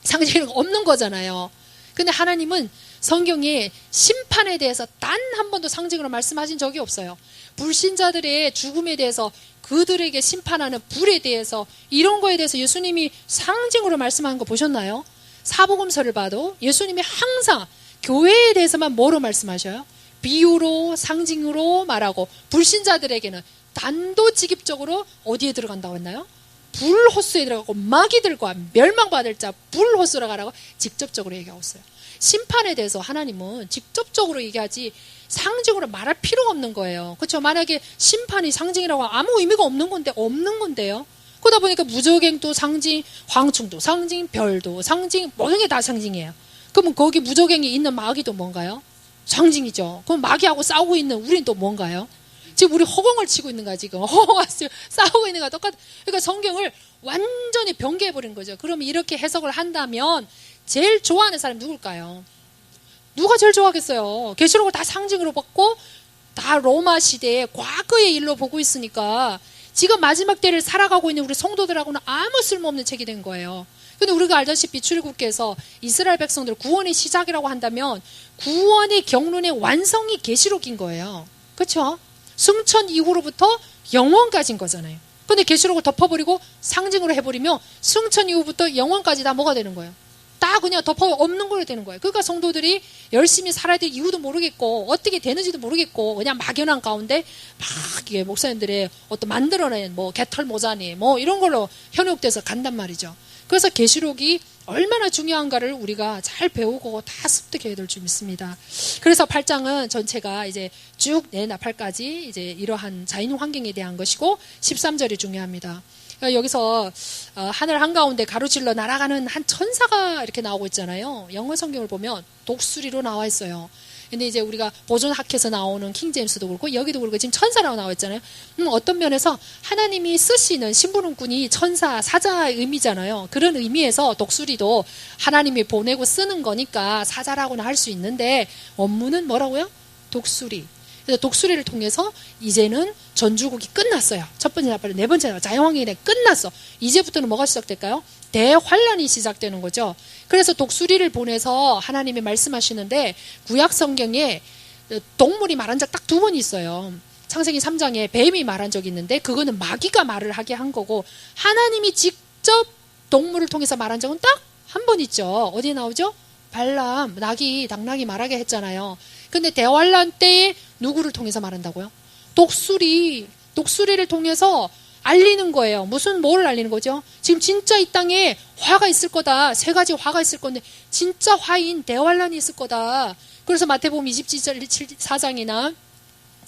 상징이 없는 거잖아요. 근데 하나님은 성경에 심판에 대해서 단 한 번도 상징으로 말씀하신 적이 없어요. 불신자들의 죽음에 대해서 그들에게 심판하는 불에 대해서 이런 거에 대해서 예수님이 상징으로 말씀하는 거 보셨나요? 사복음서를 봐도 예수님이 항상 교회에 대해서만 뭐로 말씀하셔요? 비유로 상징으로 말하고 불신자들에게는 단도직입적으로 어디에 들어간다고 했나요? 불호수에 들어가고 마귀들과 멸망받을 자 불호수로 가라고 직접적으로 얘기하고 있어요. 심판에 대해서 하나님은 직접적으로 얘기하지 상징으로 말할 필요가 없는 거예요. 그렇죠? 만약에 심판이 상징이라고 아무 의미가 없는 건데요. 그러다 보니까 무적행도 상징, 황충도 상징, 별도 상징, 모든 게 다 상징이에요. 그러면 거기 무적행이 있는 마귀도 뭔가요? 상징이죠. 그럼 마귀하고 싸우고 있는 우린 또 뭔가요? 지금 우리 허공을 치고 있는 거야, 지금. 허공을 싸우고 있는 거야, 똑같아. 그러니까 성경을 완전히 변개해버린 거죠. 그러면 이렇게 해석을 한다면 제일 좋아하는 사람이 누굴까요? 누가 제일 좋아하겠어요? 계시록을 다 상징으로 봤고 다 로마 시대의 과거의 일로 보고 있으니까 지금 마지막 때를 살아가고 있는 우리 성도들하고는 아무 쓸모없는 책이 된 거예요. 근데 우리가 알다시피 출애굽기에서 이스라엘 백성들 구원의 시작이라고 한다면 구원의 경륜의 완성이 계시록인 거예요. 그렇죠? 승천 이후로부터 영원까지인 거잖아요. 근데 계시록을 덮어버리고 상징으로 해버리면 승천 이후부터 영원까지 다 뭐가 되는 거예요? 다 그냥 덮어 없는 걸로 되는 거예요. 그러니까 성도들이 열심히 살아야 될 이유도 모르겠고 어떻게 되는지도 모르겠고 그냥 막연한 가운데 막 이게 목사님들의 어떤 만들어낸 뭐 개털 모자니 뭐 이런 걸로 현혹돼서 간단 말이죠. 그래서 계시록이 얼마나 중요한가를 우리가 잘 배우고 다 습득해야 될 줄 믿습니다. 그래서 8장은 전체가 이제 쭉 내나팔까지 이제 이러한 자연 환경에 대한 것이고 13절이 중요합니다. 여기서 하늘 한가운데 가로질러 날아가는 한 천사가 이렇게 나오고 있잖아요. 영어 성경을 보면 독수리로 나와 있어요. 근데 이제 우리가 보존학에서 나오는 킹제임스도 그렇고 여기도 그렇고 지금 천사라고 나와 있잖아요. 어떤 면에서 하나님이 쓰시는 심부름꾼이 천사, 사자의 의미잖아요. 그런 의미에서 독수리도 하나님이 보내고 쓰는 거니까 사자라고는 할 수 있는데 원문은 뭐라고요? 독수리. 그래서 독수리를 통해서 이제는 전주국이 끝났어요. 첫 번째 나팔, 네 번째 나팔, 자연환경이 끝났어. 이제부터는 뭐가 시작될까요? 대환란이 시작되는 거죠. 그래서 독수리를 보내서 하나님이 말씀하시는데 구약 성경에 동물이 말한 적 딱 두 번 있어요. 창세기 3장에 뱀이 말한 적이 있는데 그거는 마귀가 말을 하게 한 거고 하나님이 직접 동물을 통해서 말한 적은 딱 한 번 있죠. 어디에 나오죠? 발람, 당나귀 말하게 했잖아요. 근데 대환란 때에 누구를 통해서 말한다고요? 독수리를 통해서 알리는 거예요. 뭐를 알리는 거죠? 지금 진짜 이 땅에 화가 있을 거다. 3가지 화가 있을 건데 진짜 화인 대환란이 있을 거다. 그래서 마태복음 24장이나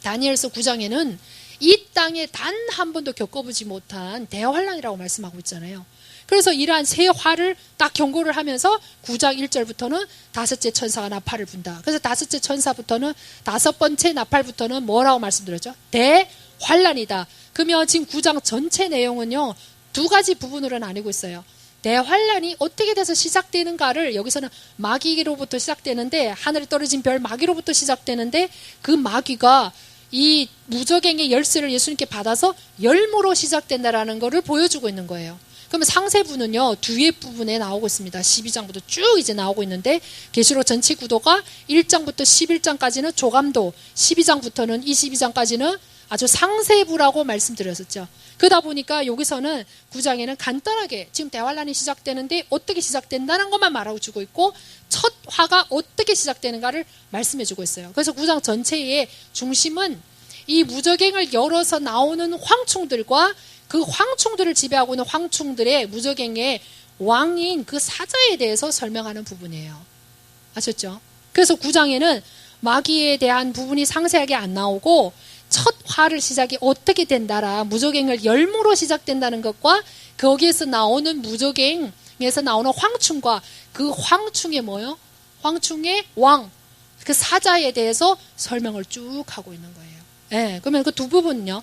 다니엘서 9장에는 이 땅에 단 한 번도 겪어보지 못한 대환란이라고 말씀하고 있잖아요. 그래서 이러한 세 화를 딱 경고를 하면서 9장 1절부터는 다섯째 천사가 나팔을 분다. 그래서 다섯째 천사부터는 다섯 번째 나팔부터는 뭐라고 말씀드렸죠? 대환란이다. 그러면 지금 9장 전체 내용은요 2가지 부분으로 나뉘고 있어요. 대환란이 어떻게 돼서 시작되는가를 여기서는 마귀로부터 시작되는데 하늘에 떨어진 별 마귀로부터 시작되는데 그 마귀가 이 무적행의 열쇠를 예수님께 받아서 열무로 시작된다라는 것을 보여주고 있는 거예요. 그러면 상세부는요 뒤에 부분에 나오고 있습니다. 12장부터 쭉 이제 나오고 있는데 계시록 전체 구도가 1장부터 11장까지는 조감도, 12장부터는 22장까지는 아주 상세부라고 말씀드렸었죠. 그러다 보니까 여기서는 9장에는 간단하게 지금 대환란이 시작되는데 어떻게 시작된다는 것만 말하고 주고 있고 첫 화가 어떻게 시작되는가를 말씀해 주고 있어요. 그래서 9장 전체의 중심은 이 무적행을 열어서 나오는 황충들과 그 황충들을 지배하고 있는 황충들의 무적행의 왕인 그 사자에 대해서 설명하는 부분이에요. 아셨죠? 그래서 9장에는 마귀에 대한 부분이 상세하게 안 나오고 첫 화를 시작이 어떻게 된다라 무적행을 열무로 시작된다는 것과 거기에서 나오는 무적행에서 나오는 황충과 그 황충의 뭐요? 황충의 왕, 그 사자에 대해서 설명을 쭉 하고 있는 거예요. 예, 그러면 그 두 부분은요.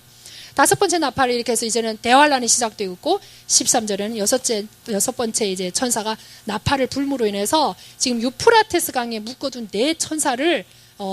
다섯 번째 나팔을 이렇게 해서 이제는 대환란이 시작되고 있고 13절에는 여섯 번째 이제 천사가 나팔을 불므로 인해서 지금 유프라테스 강에 묶어둔 네 천사를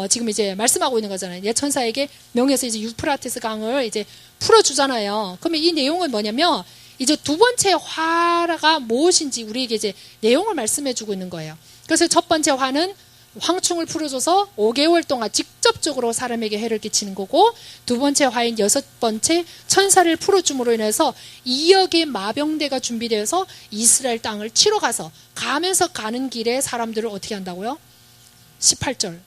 지금 이제 말씀하고 있는 거잖아요. 네 천사에게 명해서 이제 유프라테스 강을 이제 풀어주잖아요. 그러면 이 내용은 뭐냐면 이제 두 번째 화가 무엇인지 우리에게 이제 내용을 말씀해주고 있는 거예요. 그래서 첫 번째 화는 황충을 풀어줘서 5개월 동안 직접적으로 사람에게 해를 끼치는 거고, 두 번째 화인 여섯 번째 천사를 풀어줌으로 인해서 2억의 마병대가 준비되어서 이스라엘 땅을 치러 가면서 가는 길에 사람들을 어떻게 한다고요? 18절.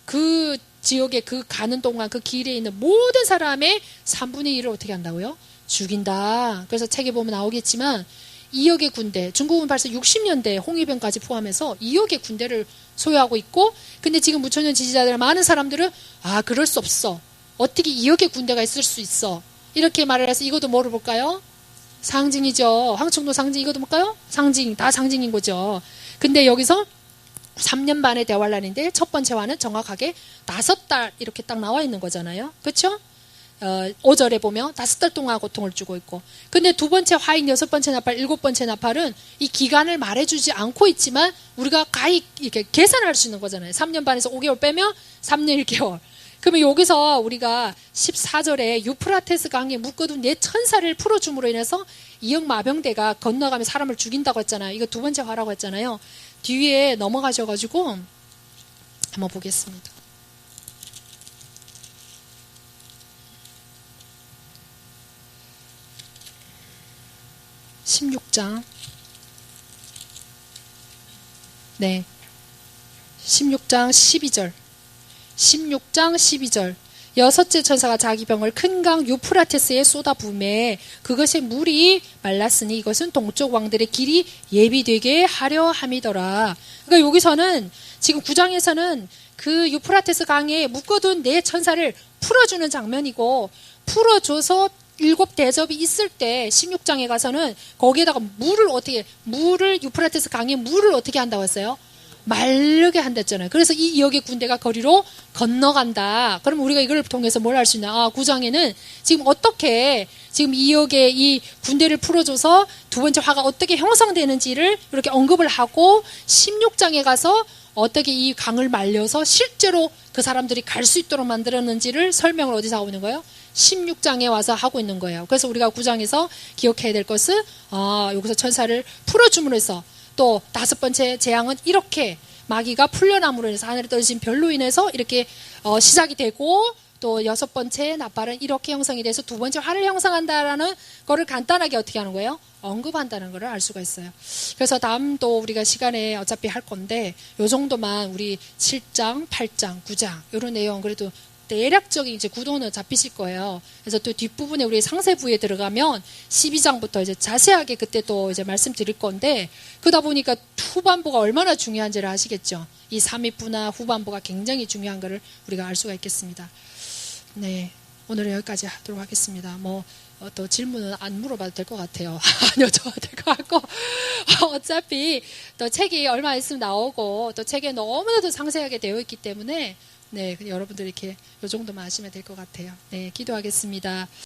그 지역에 그 가는 동안 그 길에 있는 모든 사람의 3분의 1을 어떻게 한다고요? 죽인다. 그래서 책에 보면 나오겠지만 2억의 군대, 중국은 벌써 60년대 홍위병까지 포함해서 2억의 군대를 소유하고 있고, 근데 지금 무천년 지지자들 많은 사람들은 그럴 수 없어. 어떻게 2억의 군대가 있을 수 있어. 이렇게 말을 해서 이것도 뭐를 볼까요? 상징이죠. 황충도 상징, 이것도 볼까요? 상징, 다 상징인 거죠. 근데 여기서 3년 반의 대환란인데 첫 번째 화는 정확하게 5달 이렇게 딱 나와 있는 거잖아요. 그렇죠? 5절에 보면 5달 동안 고통을 주고 있고, 근데 두 번째 화인 여섯 번째 나팔, 일곱 번째 나팔은 이 기간을 말해주지 않고 있지만 우리가 가히 이렇게 계산할 수 있는 거잖아요. 3년 반에서 5개월 빼면 3년 1개월. 그러면 여기서 우리가 14절에 유프라테스 강에 묶어둔 네 천사를 풀어줌으로 인해서 2억 마병대가 건너가며 사람을 죽인다고 했잖아요. 이거 두 번째 화라고 했잖아요. 뒤에 넘어가셔가지고 한번 보겠습니다. 16장. 네. 16장 12절. 16장 12절. 여섯째 천사가 자기 병을 큰 강 유프라테스에 쏟아부음에 그것의 물이 말랐으니 이것은 동쪽 왕들의 길이 예비되게 하려 함이더라. 그러니까 여기서는 지금 9장에서는 그 유프라테스 강에 묶어둔 네 천사를 풀어주는 장면이고, 풀어줘서 7 대접이 있을 때 16장에 가서는 거기에다가 물을 유프라테스 강에 물을 어떻게 한다고 했어요? 마르게 한다잖아요. 그래서 이 2억의 군대가 거리로 건너간다. 그럼 우리가 이걸 통해서 뭘 할 수 있나? 9장에는 지금 어떻게 지금 2억의 이 군대를 풀어줘서 두 번째 화가 어떻게 형성되는지를 이렇게 언급을 하고, 16장에 가서 어떻게 이 강을 말려서 실제로 그 사람들이 갈 수 있도록 만들었는지를 설명을 어디서 하고 있는 거예요? 16장에 와서 하고 있는 거예요. 그래서 우리가 9장에서 기억해야 될 것은 여기서 천사를 풀어줌으로 해서, 또 5번째 재앙은 이렇게 마귀가 풀려남으로 인해서 하늘에 떨어진 별로 인해서 이렇게 시작이 되고, 또 6번째 나팔은 이렇게 형성이 돼서 두 번째 화를 형성한다라는 거를 간단하게 어떻게 하는 거예요? 언급한다는 거를 알 수가 있어요. 그래서 다음도 우리가 시간에 어차피 할 건데 요 정도만 우리 7장, 8장, 9장 이런 내용 그래도 대략적인 이제 구도는 잡히실 거예요. 그래서 또 뒷부분에 우리 상세부에 들어가면 12장부터 이제 자세하게 그때 또 이제 말씀드릴 건데, 그러다 보니까 후반부가 얼마나 중요한지를 아시겠죠? 이 3위부나 후반부가 굉장히 중요한 거를 우리가 알 수가 있겠습니다. 네. 오늘은 여기까지 하도록 하겠습니다. 또 질문은 안 물어봐도 될 것 같아요. 안 여쭤봐도 될 것 같고. 어차피 또 책이 얼마 있으면 나오고, 또 책에 너무나도 상세하게 되어 있기 때문에, 네, 여러분들 이렇게 요 정도만 아시면 될 것 같아요. 네, 기도하겠습니다.